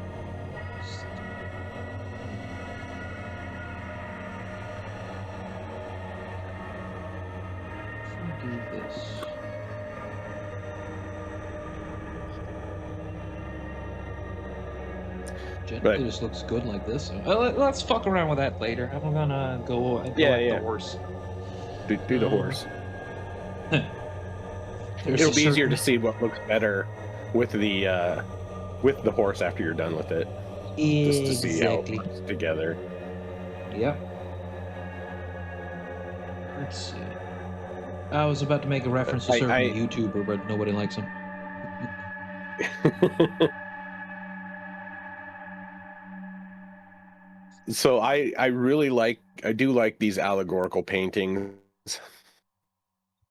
Do this. Generally, Right. just looks good like this. Let's fuck around with that later. I'm gonna go and Yeah, collect yeah. the horse. Do the horse. There's It'll a be easier to certain- see what looks better with the horse after you're done with it. Just to see how it Exactly. works together. Yep. Let's see. I was about to make a reference to a certain YouTuber, but nobody likes him. So I do like these allegorical paintings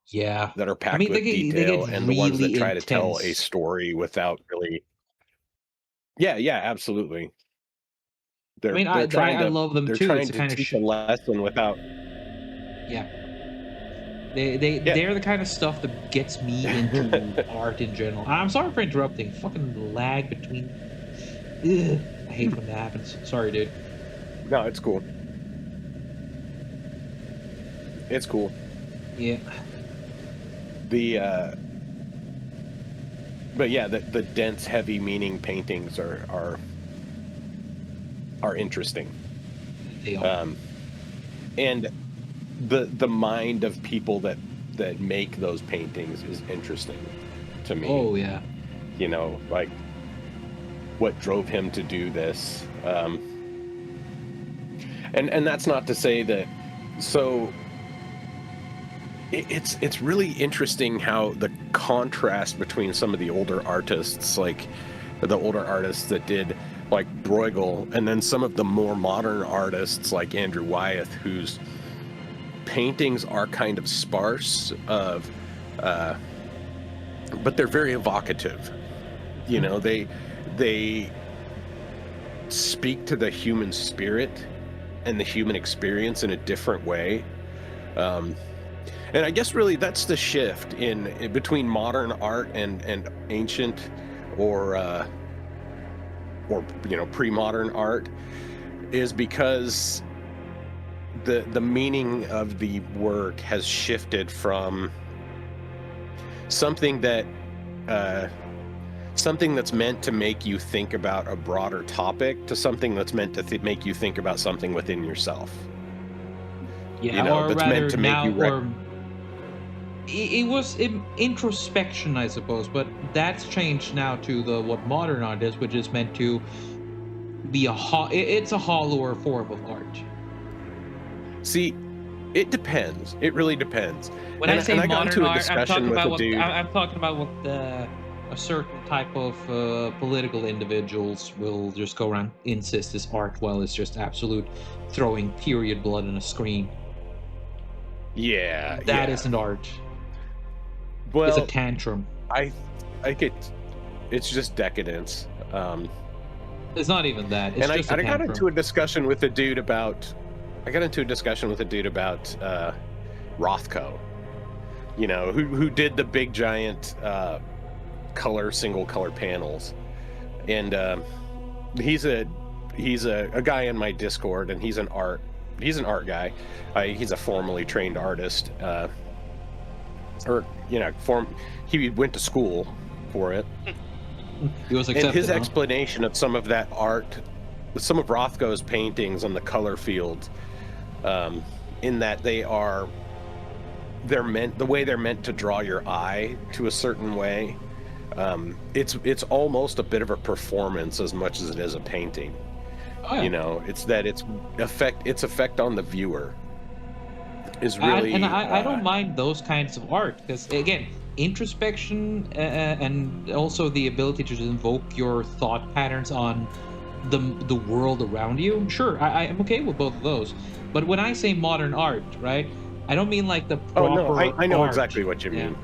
Yeah. that are I packed mean, with they detail, get and the ones that really try to tell a intense. story without really. Yeah, yeah, absolutely. I mean, I love them They're too. It's trying a to kind of teach a lesson without. yeah. Yeah. They're the kind of stuff that gets me into art in general. I'm sorry for interrupting. Fucking lag between. Ugh, I hate when that happens. Sorry, dude. No, it's cool. It's cool. Yeah. But yeah, the dense, heavy meaning paintings are interesting. They are. And the mind of people that make those paintings is interesting to me. Oh yeah. You know, like what drove him to do this. And that's not to say that. So it's really interesting how the contrast between some of the older artists, like the older artists that did like Bruegel, and then some of the more modern artists like Andrew Wyeth, whose paintings are kind of sparse but they're very evocative. You know, they speak to the human spirit and the human experience in a different way. And I guess really that's the shift in between modern art and ancient or pre-modern art, is because the meaning of the work has shifted from something that's meant to make you think about a broader topic to something that's meant to make you think about something within yourself. Yeah, or that's rather meant to make now, you or it was introspection, I suppose, but that's changed now to the what modern art is, which is meant to be it's a hollower form of art. See, it depends. It really depends. When I say I got modern into a art, discussion with a dude. I'm talking about what a certain type of political individuals will just go around insist is art, while it's just absolute throwing period blood on a screen. Yeah, That yeah. isn't art. Well, It's a tantrum. I get it's just decadence. It's not even that. It's And just a I got tantrum. into a discussion with a dude about Rothko. You know, who did the big giant single color panels. And he's a guy in my Discord, and he's an art guy. He's a formally trained artist. He went to school for it. He was accepted, And his huh? explanation of some of that art, some of Rothko's paintings on the color field, in that they are the way they're meant to draw your eye to a certain way. It's almost a bit of a performance as much as it is a painting. Oh yeah. It's that its effect on the viewer is really I don't mind those kinds of art because again, introspection and also the ability to just invoke your thought patterns on the world around you. Sure, I am okay with both of those. But when I say modern art, right, I don't mean like the oh no, proper I know art. exactly what you Yeah. mean.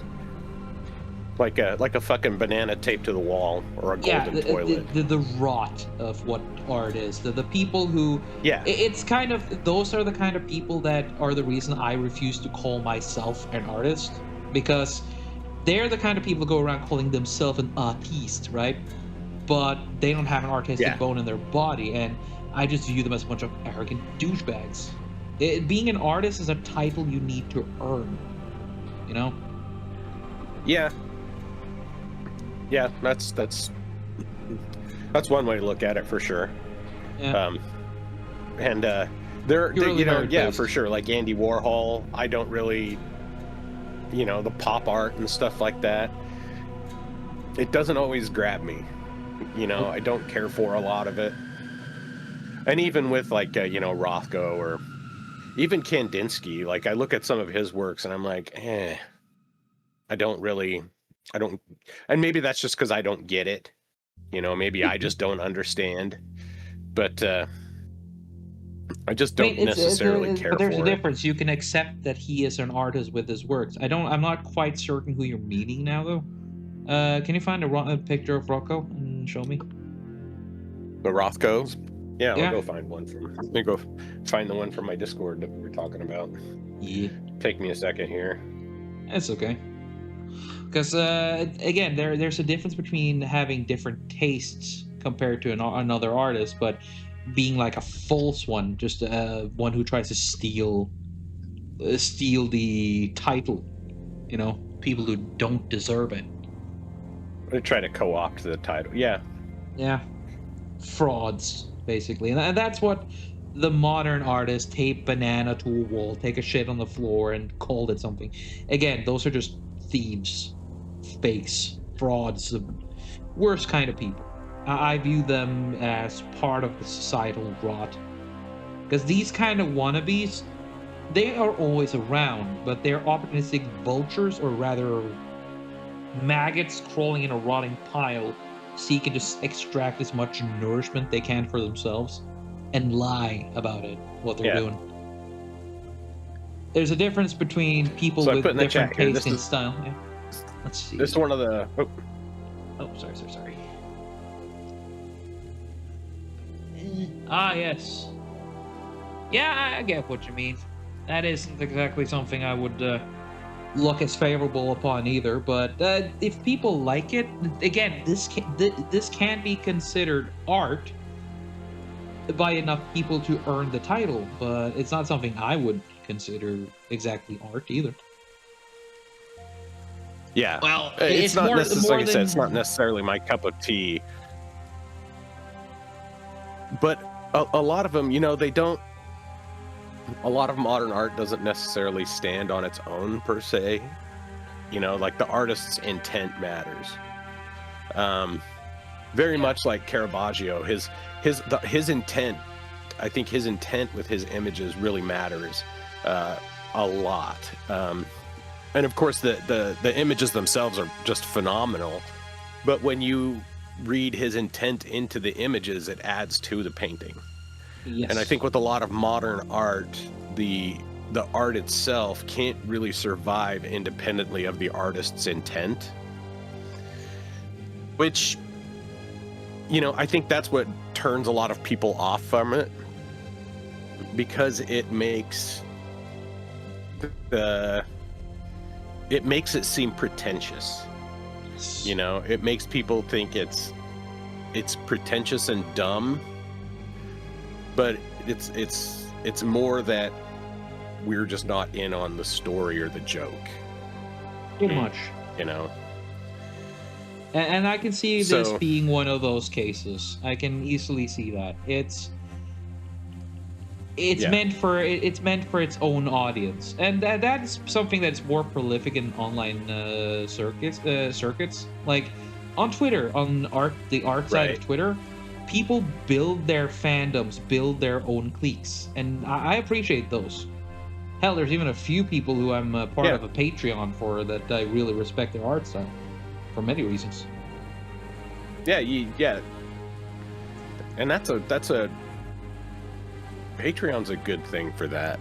Like a fucking banana taped to the wall or a Yeah, golden toilet. the rot of what art is. The people who Yeah. it's kind of those are the kind of people that are the reason I refuse to call myself an artist because they're the kind of people who go around calling themselves an artiste, right? But they don't have an artistic Yeah. bone in their body, and I just view them as a bunch of arrogant douchebags. Being an artist is a title you need to earn, you know? Yeah. Yeah, that's one way to look at it for sure. Yeah. Um, and You're really yeah, nerd-based. for sure. Like Andy Warhol, I don't really, the pop art and stuff like that. It doesn't always grab me. Nope. I don't care for a lot of it. And even with like Rothko or even Kandinsky, like I look at some of his works and I'm like, I don't really, I don't, and maybe that's just because I don't get it. Maybe I just don't understand. But I just I mean, don't necessarily but care there's a for it. difference. You can accept that he is an artist with his works. I'm not quite certain who you're meaning now, though. Can you find a picture of Rocco and show me? The Rothkos. Yeah, I'll Yeah. go find one from. Let me go find the one from my Discord that we were talking about. Yeah. Take me a second here. It's okay. Because again, there's a difference between having different tastes compared to another artist, but being like a false one, just one who tries to steal the title. People who don't deserve it. I'm gonna try to co-opt the title. Yeah, Yeah, frauds basically, and that's what the modern artist tape banana to a wall, take a shit on the floor, and called it something. Again, those are just thieves, fakes, frauds, the worst kind of people. I view them as part of the societal rot because these kind of wannabes, they are always around, but they're opportunistic vultures, or rather maggots crawling in a rotting pile, seeking to extract as much nourishment they can for themselves and lie about it, what they're yeah. doing. There's a difference between people So I with put in the different chat here. taste and style. Yeah. Let's see. This is one of the. Oh, Oh, sorry. Ah, yes. Yeah, I get what you mean. That isn't exactly something I would look as favorable upon either. But if people like it, again, this can be considered art by enough people to earn the title. But it's not something I would consider exactly art either. yeah. Well, It's not more necessarily. Like I said, it's not than necessarily my cup of tea. But a lot of them, they don't. A lot of modern art doesn't necessarily stand on its own per se. Like the artist's intent matters. Very much like Caravaggio, his intent. I think his intent with his images really matters a lot. And of course, the images themselves are just phenomenal. But when you read his intent into the images, it adds to the painting. yes. And I think with a lot of modern art, the art itself can't really survive independently of the artist's intent. Which, I think that's what turns a lot of people off from it, because it makes it seem pretentious. It makes people think it's pretentious and dumb, but it's more that we're just not in on the story or the joke. Pretty much. And I can see this So- being one of those cases. I can easily see that. Yeah. it's meant for its own audience, and that's something that's more prolific in online circuits. Like on Twitter, on the art side of Right. Twitter, people build their fandoms, build their own cliques, and I appreciate those. Hell, there's even a few people who I'm part Yeah. of a Patreon for that I really respect their art style for many reasons. Yeah. Yeah. And that's a Patreon's a good thing for that.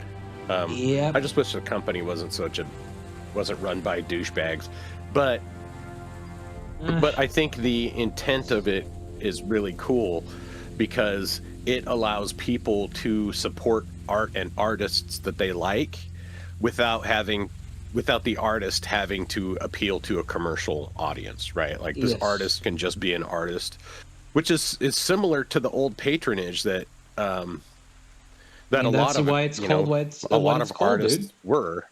I Yep. just wish the company wasn't run by douchebags, but Uh, I think the intent of it is really cool because it allows people to support art and artists that they like without the artist having to appeal to a commercial audience, right? Like this yes. artist can just be an artist, which is similar to the old patronage um I that mean, that's why it's called a what lot it's of called, dude. artists were.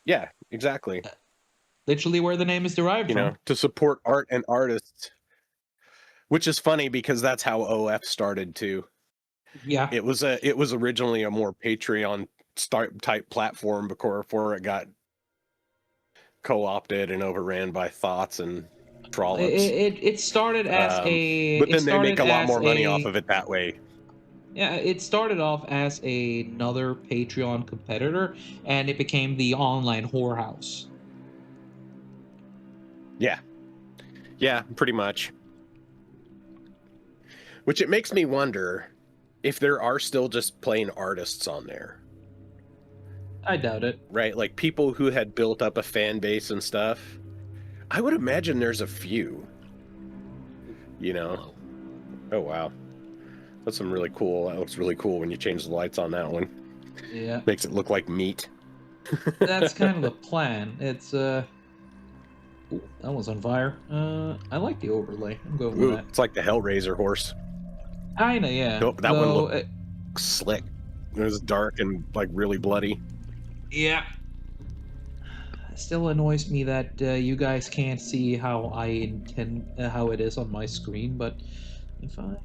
Yeah, exactly. Literally where the name is derived from. To support art and artists, which is funny because that's how OF started too. Yeah. It was originally a more Patreon start type platform before it got co-opted and overran by thoughts and trollops. It started as But then they make a lot more money off of it that way. yeah, it started off as another Patreon competitor, and it became the online whorehouse. Yeah, yeah, pretty much. Which it makes me wonder if there are still just plain artists on there, I doubt it. right? Like people who had built up a fan base and stuff. I would imagine there's a few, you know. Well, Oh wow. That's some really cool. That looks really cool when you change the lights on that one. yeah, Makes it look like meat. that's kind of the plan. It's ooh, that was on fire. I like the overlay. I'm going with Ooh, that. it's like the Hellraiser horse. Kinda, yeah. Oh, that one Though, looks slick. It was dark and like really bloody. yeah. It still annoys me that you guys can't see how I intend how it is on my screen, but if I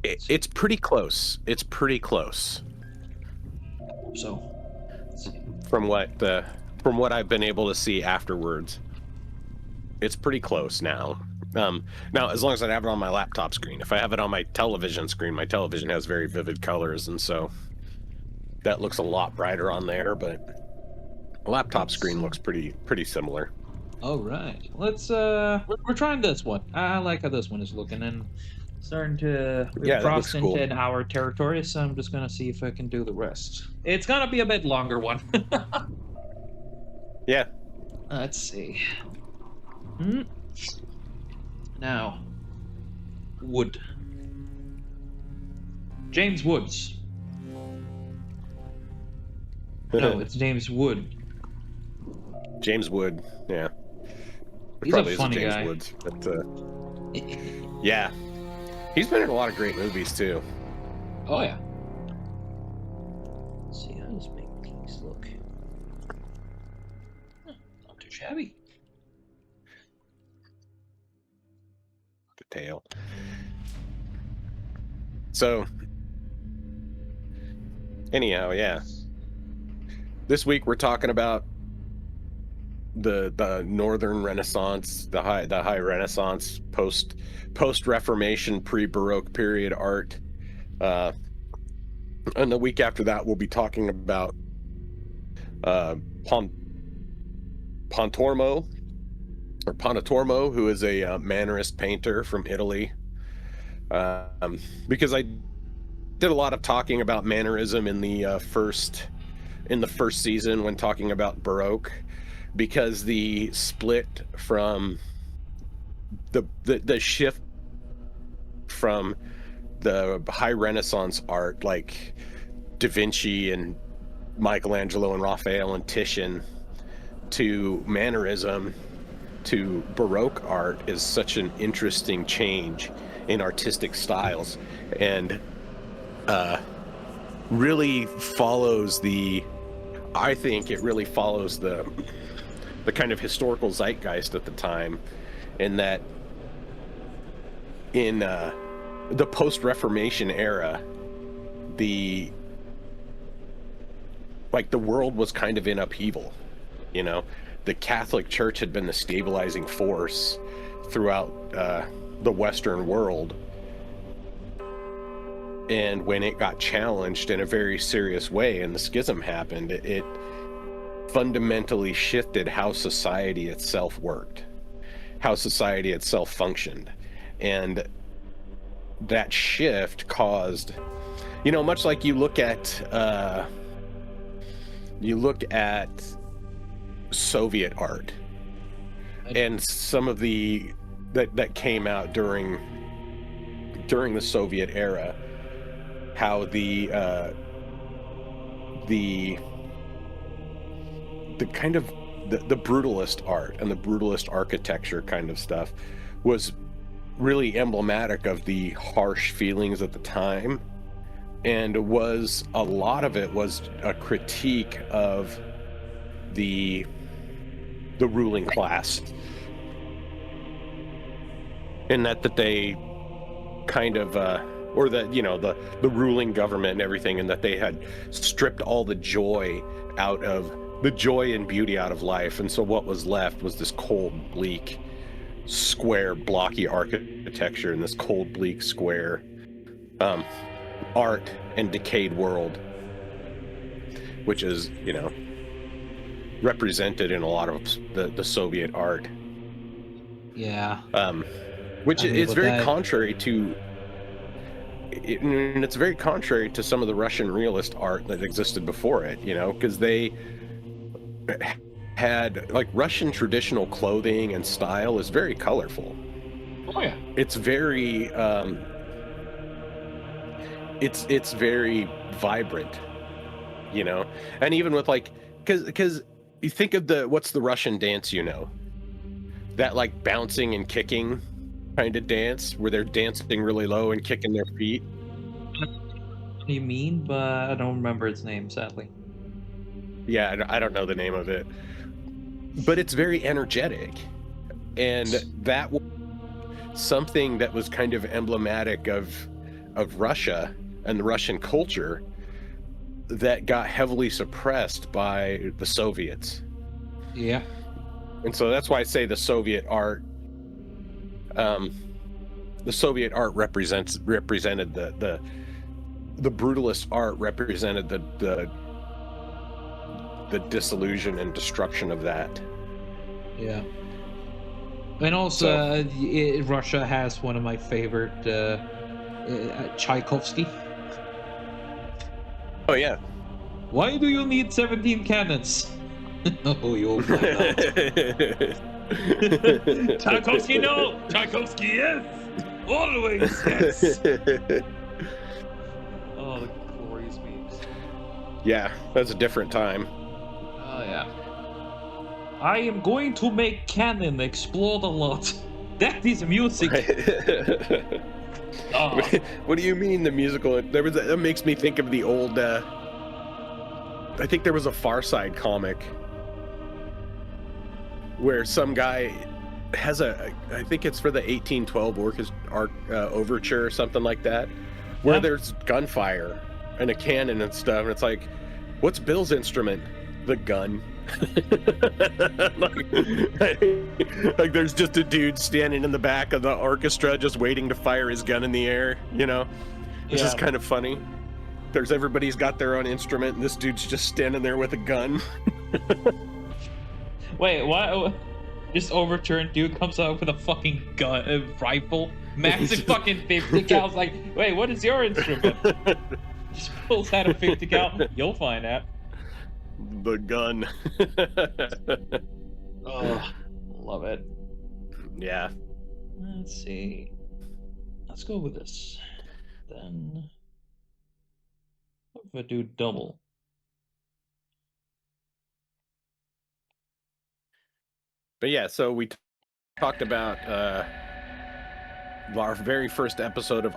It's pretty close. It's pretty close so let's see. from what I've been able to see afterwards. It's pretty close now. Now, as long as I have it on my laptop screen. If I have it on my television screen, my television has very vivid colors, and so that looks a lot brighter on there. But laptop screen looks pretty similar. All right, let's we're trying this one. I like how this one is looking, and starting to we've Yeah, that looks crossed into cool. an hour territory, so I'm just gonna see if I can do the rest. It's gonna be a bit longer one. Yeah. Let's see. Hmm. Now, Wood. James Woods. No, it's James Wood. James Wood. Yeah. It He's a probably is funny James guy. Woods, but yeah, he's been in a lot of great movies too. Oh yeah. Let's see how does make things look. Not too shabby. The tail. So, anyhow, yeah. This week we're talking about the Northern Renaissance, the high Renaissance, post Reformation, pre Baroque period art. And the week after that, we'll be talking about Pontormo, who is a Mannerist painter from Italy. Because I did a lot of talking about Mannerism in the first season when talking about Baroque, because the split from the shift from the high Renaissance art like Da Vinci and Michelangelo and Raphael and Titian to Mannerism to Baroque art is such an interesting change in artistic styles, and really follows I think it really follows the kind of historical zeitgeist at the time, in that in the post-Reformation era, the the world was kind of in upheaval. You know, the Catholic Church had been the stabilizing force throughout the Western world, and when it got challenged in a very serious way and the schism happened, it fundamentally shifted how society itself worked, how society itself functioned. And that shift caused, much like you look at Soviet art and some of the that came out during the Soviet era, how the kind of the brutalist art and the brutalist architecture kind of stuff was really emblematic of the harsh feelings at the time, and a lot of it was a critique of the ruling class, and that they kind of or that the ruling government and everything, and that they had stripped all the joy and beauty out of life, and so what was left was this cold, bleak, square, blocky architecture in this cold, bleak, square art and decayed world, which is represented in a lot of the Soviet art. Yeah. Which is very contrary to and it's very contrary to some of the Russian realist art that existed before it, because they had Russian traditional clothing and style is very colorful. Oh yeah. It's very it's very vibrant, and even with because you think of what's the Russian dance, that bouncing and kicking kind of dance where they're dancing really low and kicking their feet. What do you mean? But I don't remember its name, sadly. Yeah, I don't know the name of it, but it's very energetic, and that was something that was kind of emblematic of Russia and the Russian culture that got heavily suppressed by the Soviets. Yeah. And so that's why I say the Soviet art represented the brutalist art represented the disillusion and destruction of that. Yeah. And also, Russia has one of my favorite, Tchaikovsky. Oh yeah. Why do you need 17 cannons? Oh, you'll find out. Tchaikovsky, no! Tchaikovsky, yes! Always, yes! Oh, the glorious memes. Yeah, that's a different time. Oh, yeah. I am going to make cannon explode a lot. That is music. Oh. What do you mean the musical? That makes me think of the old. I think there was a Far Side comic where some guy has I think it's for the 1812 overture or something like that, where there's gunfire and a cannon and stuff, and it's like, what's Bill's instrument? The gun. like there's just a dude standing in the back of the orchestra just waiting to fire his gun in the air, This is kind of funny. Everybody's got their own instrument, and this dude's just standing there with a gun. Wait, what? This overturned dude comes out with a fucking gun, rifle, massive fucking 50 cal. Like, wait, what is your instrument? Just pulls out a 50 cal. You'll find out. The gun. Oh, love it. Yeah. Let's see. Let's go with this. Then, what if I do double? But yeah, so we talked about our very first episode of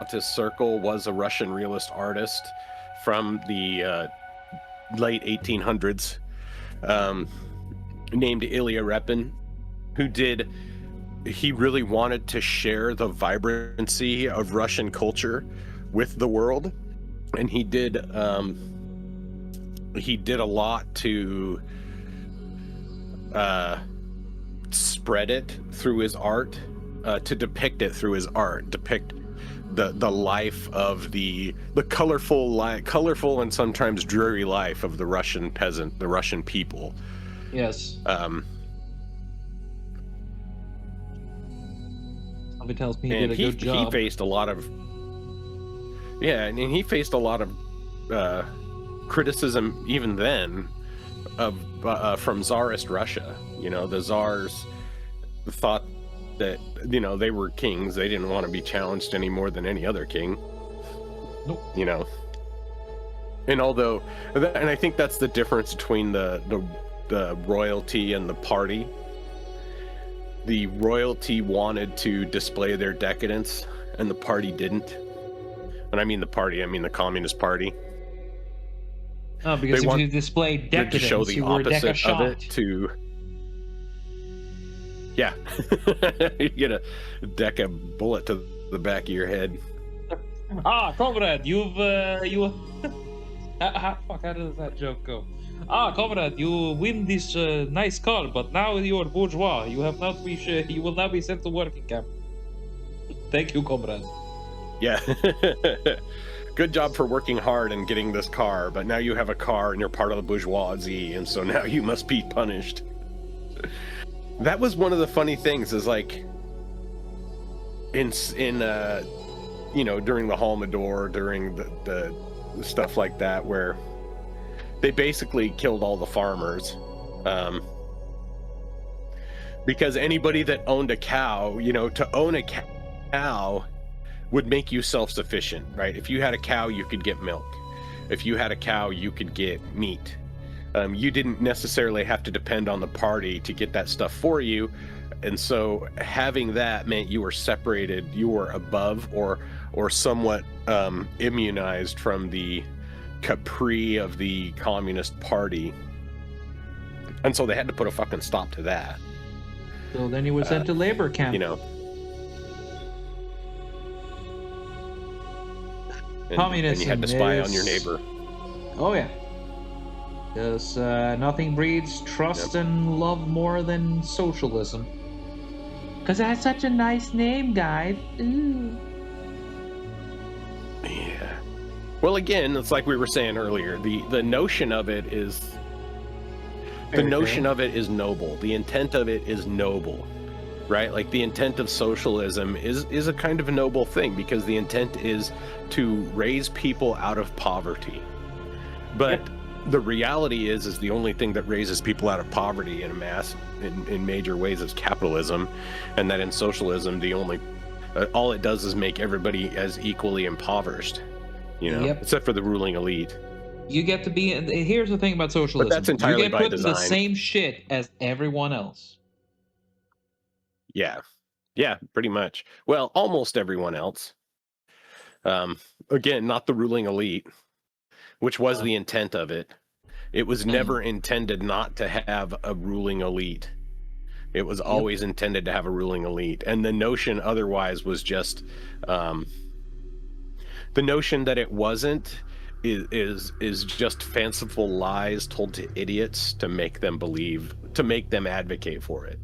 Autist Circle was a Russian realist artist from the late 1800s named Ilya Repin, he really wanted to share the vibrancy of Russian culture with the world, and he did a lot to spread it through his art, to depict it through his art, depict the life of the colorful and sometimes dreary life of the Russian peasant, the Russian people. Yes. Somebody tells me he did a good job. He faced a lot of he faced a lot of criticism even then of from Tsarist Russia. You know, the Tsars thought that, you know, they were kings. They didn't want to be challenged any more than any other king. Nope. You know, and I think that's the difference between the royalty and the party. The royalty wanted to display their decadence, and the party didn't. When I mean the party, I mean the Communist Party. Oh, because if you display decadence, to show the you were opposite of it. Yeah, you get a deca bullet to the back of your head. Comrade, fuck, how does that joke go? Comrade, you win this nice car, but now you are bourgeois. You will not be sent to working camp. Thank you, comrade. Yeah. Good job for working hard and getting this car, but now you have a car and you're part of the bourgeoisie, and so now you must be punished. That was one of the funny things, is like in you know, during the Holodomor, during the stuff like that, where they basically killed all the farmers, because anybody that owned a cow, you know, to own a cow would make you self-sufficient, right? If you had a cow, you could get milk. If you had a cow, you could get meat. You didn't necessarily have to depend on the party to get that stuff for you. And so having that meant you were separated, you were above or somewhat immunized from the caprice of the Communist Party. And so they had to put a fucking stop to that. So then you were sent to labor camp. You know. Communism, and you had to spy on your neighbor. Oh yeah. Because nothing breeds trust and love more than socialism. Because it has such a nice name, guys. Ooh. Yeah. Well, again, it's like we were saying earlier. The notion of it is... The notion of it is noble. The intent of it is noble. Right? Like, the intent of socialism is a kind of a noble thing, because the intent is to raise people out of poverty. But the reality is the only thing that raises people out of poverty in major ways is capitalism, and that in socialism the only all it does is make everybody as equally impoverished, you know, except for the ruling elite. You get to be... Here's the thing about socialism. But that's entirely you get by put design. The same shit as everyone else. Yeah, pretty much. Well, almost everyone else. Again, not the ruling elite, which was the intent of it. It was never intended not to have a ruling elite. It was always intended to have a ruling elite. And the notion otherwise was just... the notion that it wasn't is just fanciful lies told to idiots to make them believe, to make them advocate for it.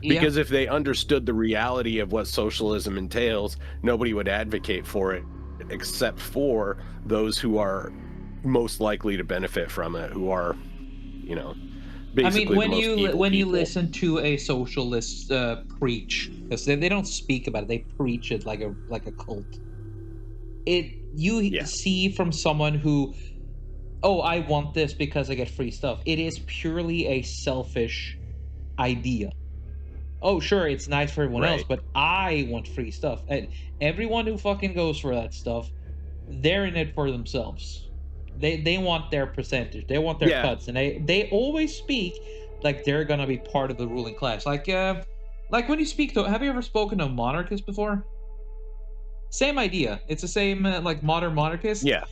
Because if they understood the reality of what socialism entails, nobody would advocate for it except for those who are most likely to benefit from it, who are, you know, basically when you listen to a socialist preach, because they don't speak about it, they preach it like a cult. You see from someone who, I want this because I get free stuff. It is purely a selfish idea. Oh, sure, it's nice for everyone else, but I want free stuff. And everyone who fucking goes for that stuff, they're in it for themselves. They want their percentage. They want their cuts. And they always speak like they're going to be part of the ruling class. Like when you speak to... Have you ever spoken to monarchists before? Same idea. It's the same, like, modern monarchists. Yeah.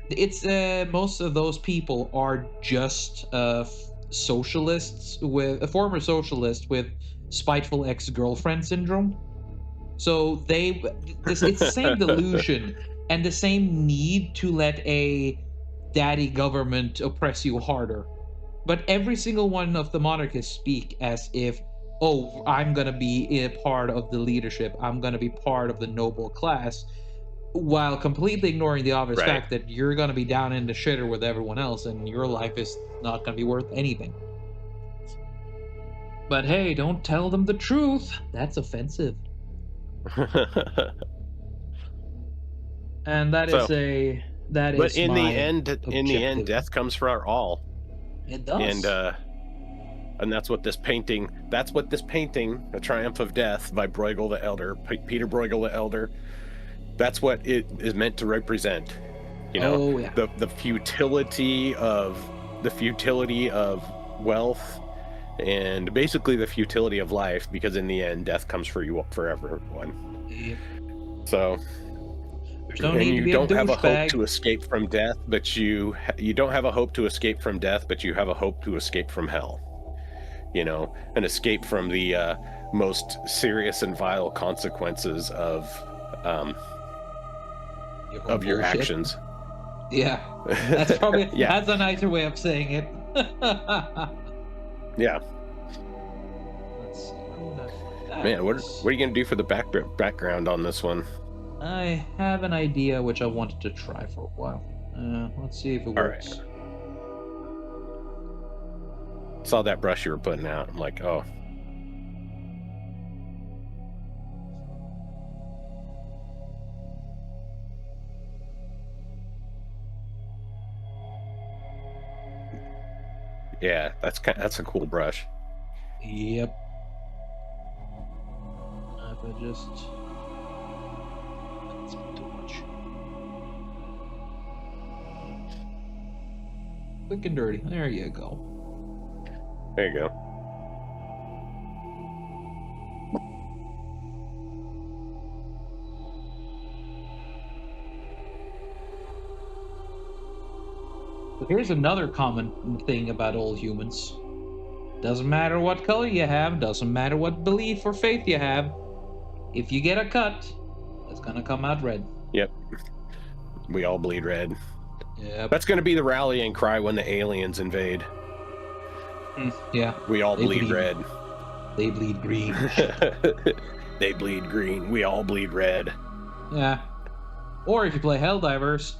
It's, most of those people are just socialists with... A former socialist with spiteful ex-girlfriend syndrome. So it's the same delusion and the same need to let a daddy government oppress you harder. But every single one of the monarchists speak as if, oh, I'm going to be a part of the leadership, I'm going to be part of the noble class, while completely ignoring the obvious Right. fact that you're going to be down in the shitter with everyone else and your life is not going to be worth anything. But hey, don't tell them the truth. That's offensive. And that So, is a that but is my in the end, objective. death comes for all, It and does. that's what this painting. That's what this painting, "A Triumph of Death" by Bruegel the Elder, Peter Bruegel the Elder. That's what it is meant to represent. You know, Oh yeah. the futility of wealth, and basically the futility of life, because in the end, death comes for everyone. Yep. So, There's no and need to you be a don't have a hope douchebag. to escape from death, but you don't have a hope to escape from death, but you have a hope to escape from hell. You know, an escape from the most serious and vile consequences of your Bullshit. actions. Yeah. That's probably Yeah. that's a nicer way of saying it. Yeah. Let's see. Man, what are you gonna do for the background on this one? I have an idea which I wanted to try for a while. Let's see if it All works. Saw that brush you were putting out. I'm like, oh. Yeah, that's a cool brush. Yep. If I just that's too much. Quick and dirty. There you go. There you go. But here's another common thing about all humans. Doesn't matter what color you have, doesn't matter what belief or faith you have, if you get a cut, it's gonna come out red. Yep. We all bleed red. Yep. That's gonna be the rallying cry when the aliens invade. Yeah. We all bleed red. They bleed green. They bleed green. We all bleed red. Yeah. Or if you play Helldivers,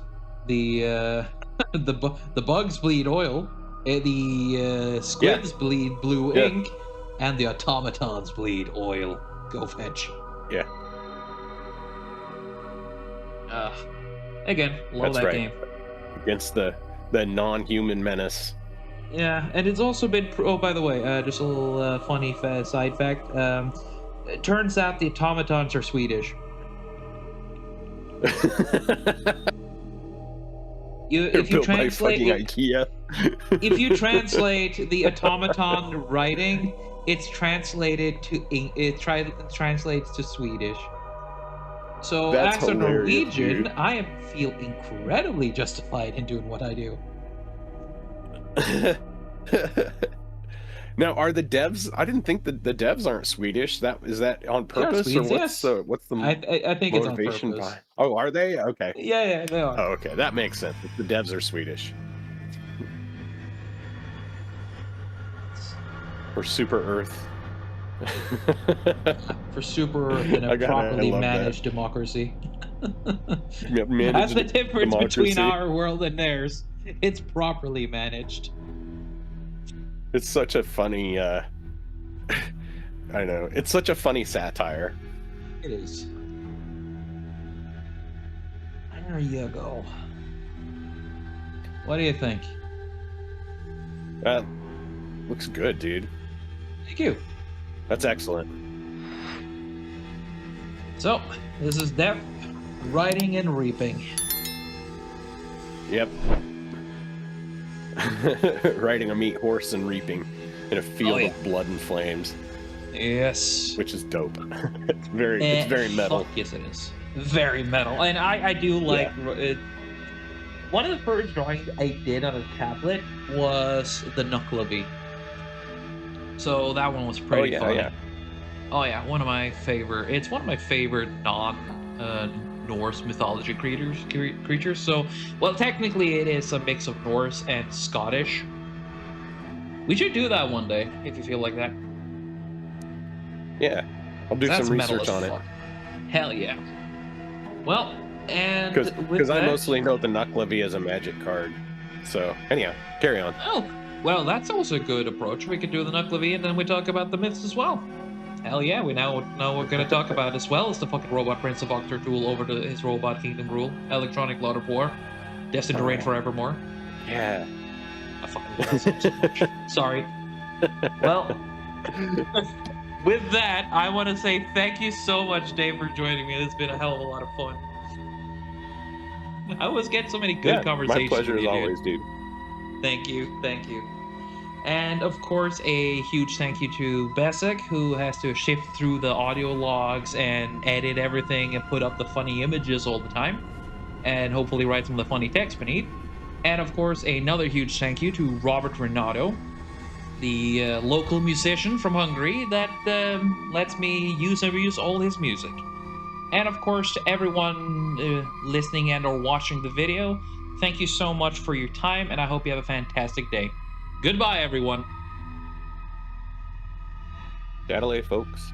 the the bugs bleed oil, the squids bleed blue ink, and the automatons bleed oil. Go fetch. Yeah. Again, love That's that right. game. Against the non-human menace. Yeah, and it's also been. Oh, by the way, just a little funny side fact. It turns out the automatons are Swedish. If you translate IKEA. if you translate the automaton writing, it's translated to translates to Swedish. So That's as a hilarious, Norwegian, dude. I feel incredibly justified in doing what I do. Now, are the devs? I didn't think that the devs aren't Swedish. Is that on purpose, or Swedes, what's the I think it's on motivation purpose. behind? Oh, are they? Okay. Yeah, they are. Oh, okay. That makes sense. The devs are Swedish. Or Super Earth. For Super Earth in a properly managed democracy. That's the difference between our world and theirs. It's properly managed. It's such a funny I know. It's such a funny satire. It is. There you go. What do you think? Looks good, dude. Thank you. That's excellent. So, this is Death, Riding and Reaping. Yep. Riding a meat horse and reaping in a field of blood and flames. Yes. Which is dope. It's very metal. Fuck yes, it is. Very metal. And I do like... one of the first drawings I did on a tablet was the Knuckleby. So that one was pretty funny. Yeah. Oh yeah, one of my favorite. It's one of my favorite Norse mythology creatures. So, well, technically it is a mix of Norse and Scottish. We should do that one day if you feel like that. Yeah, I'll do That's some metal research as on it. fuck. Hell yeah. Well, and with Because I that, mostly know the Nucklevy as a magic card. So anyhow, carry on. oh, well, that's also a good approach. We could do the Nucklevy and then we talk about the myths as well. Hell yeah, now we're gonna talk about as well as the fucking robot Prince of Octortool over to his robot kingdom rule, electronic Lord of War, destined to reign forevermore. Yeah. I fucking love that song so much. Sorry. Well, with that, I want to say thank you so much, Dave, for joining me. It's been a hell of a lot of fun. I always get so many good Yeah, conversations my pleasure with as you, always, dude. dude. Thank you, thank you. And of course, a huge thank you to Besek, who has to shift through the audio logs and edit everything and put up the funny images all the time, and hopefully write some of the funny text beneath. And of course, another huge thank you to Robert Renato, the local musician from Hungary that lets me use and reuse all his music. And of course, to everyone listening and or watching the video, thank you so much for your time, and I hope you have a fantastic day. Goodbye, everyone. Adelaide, folks.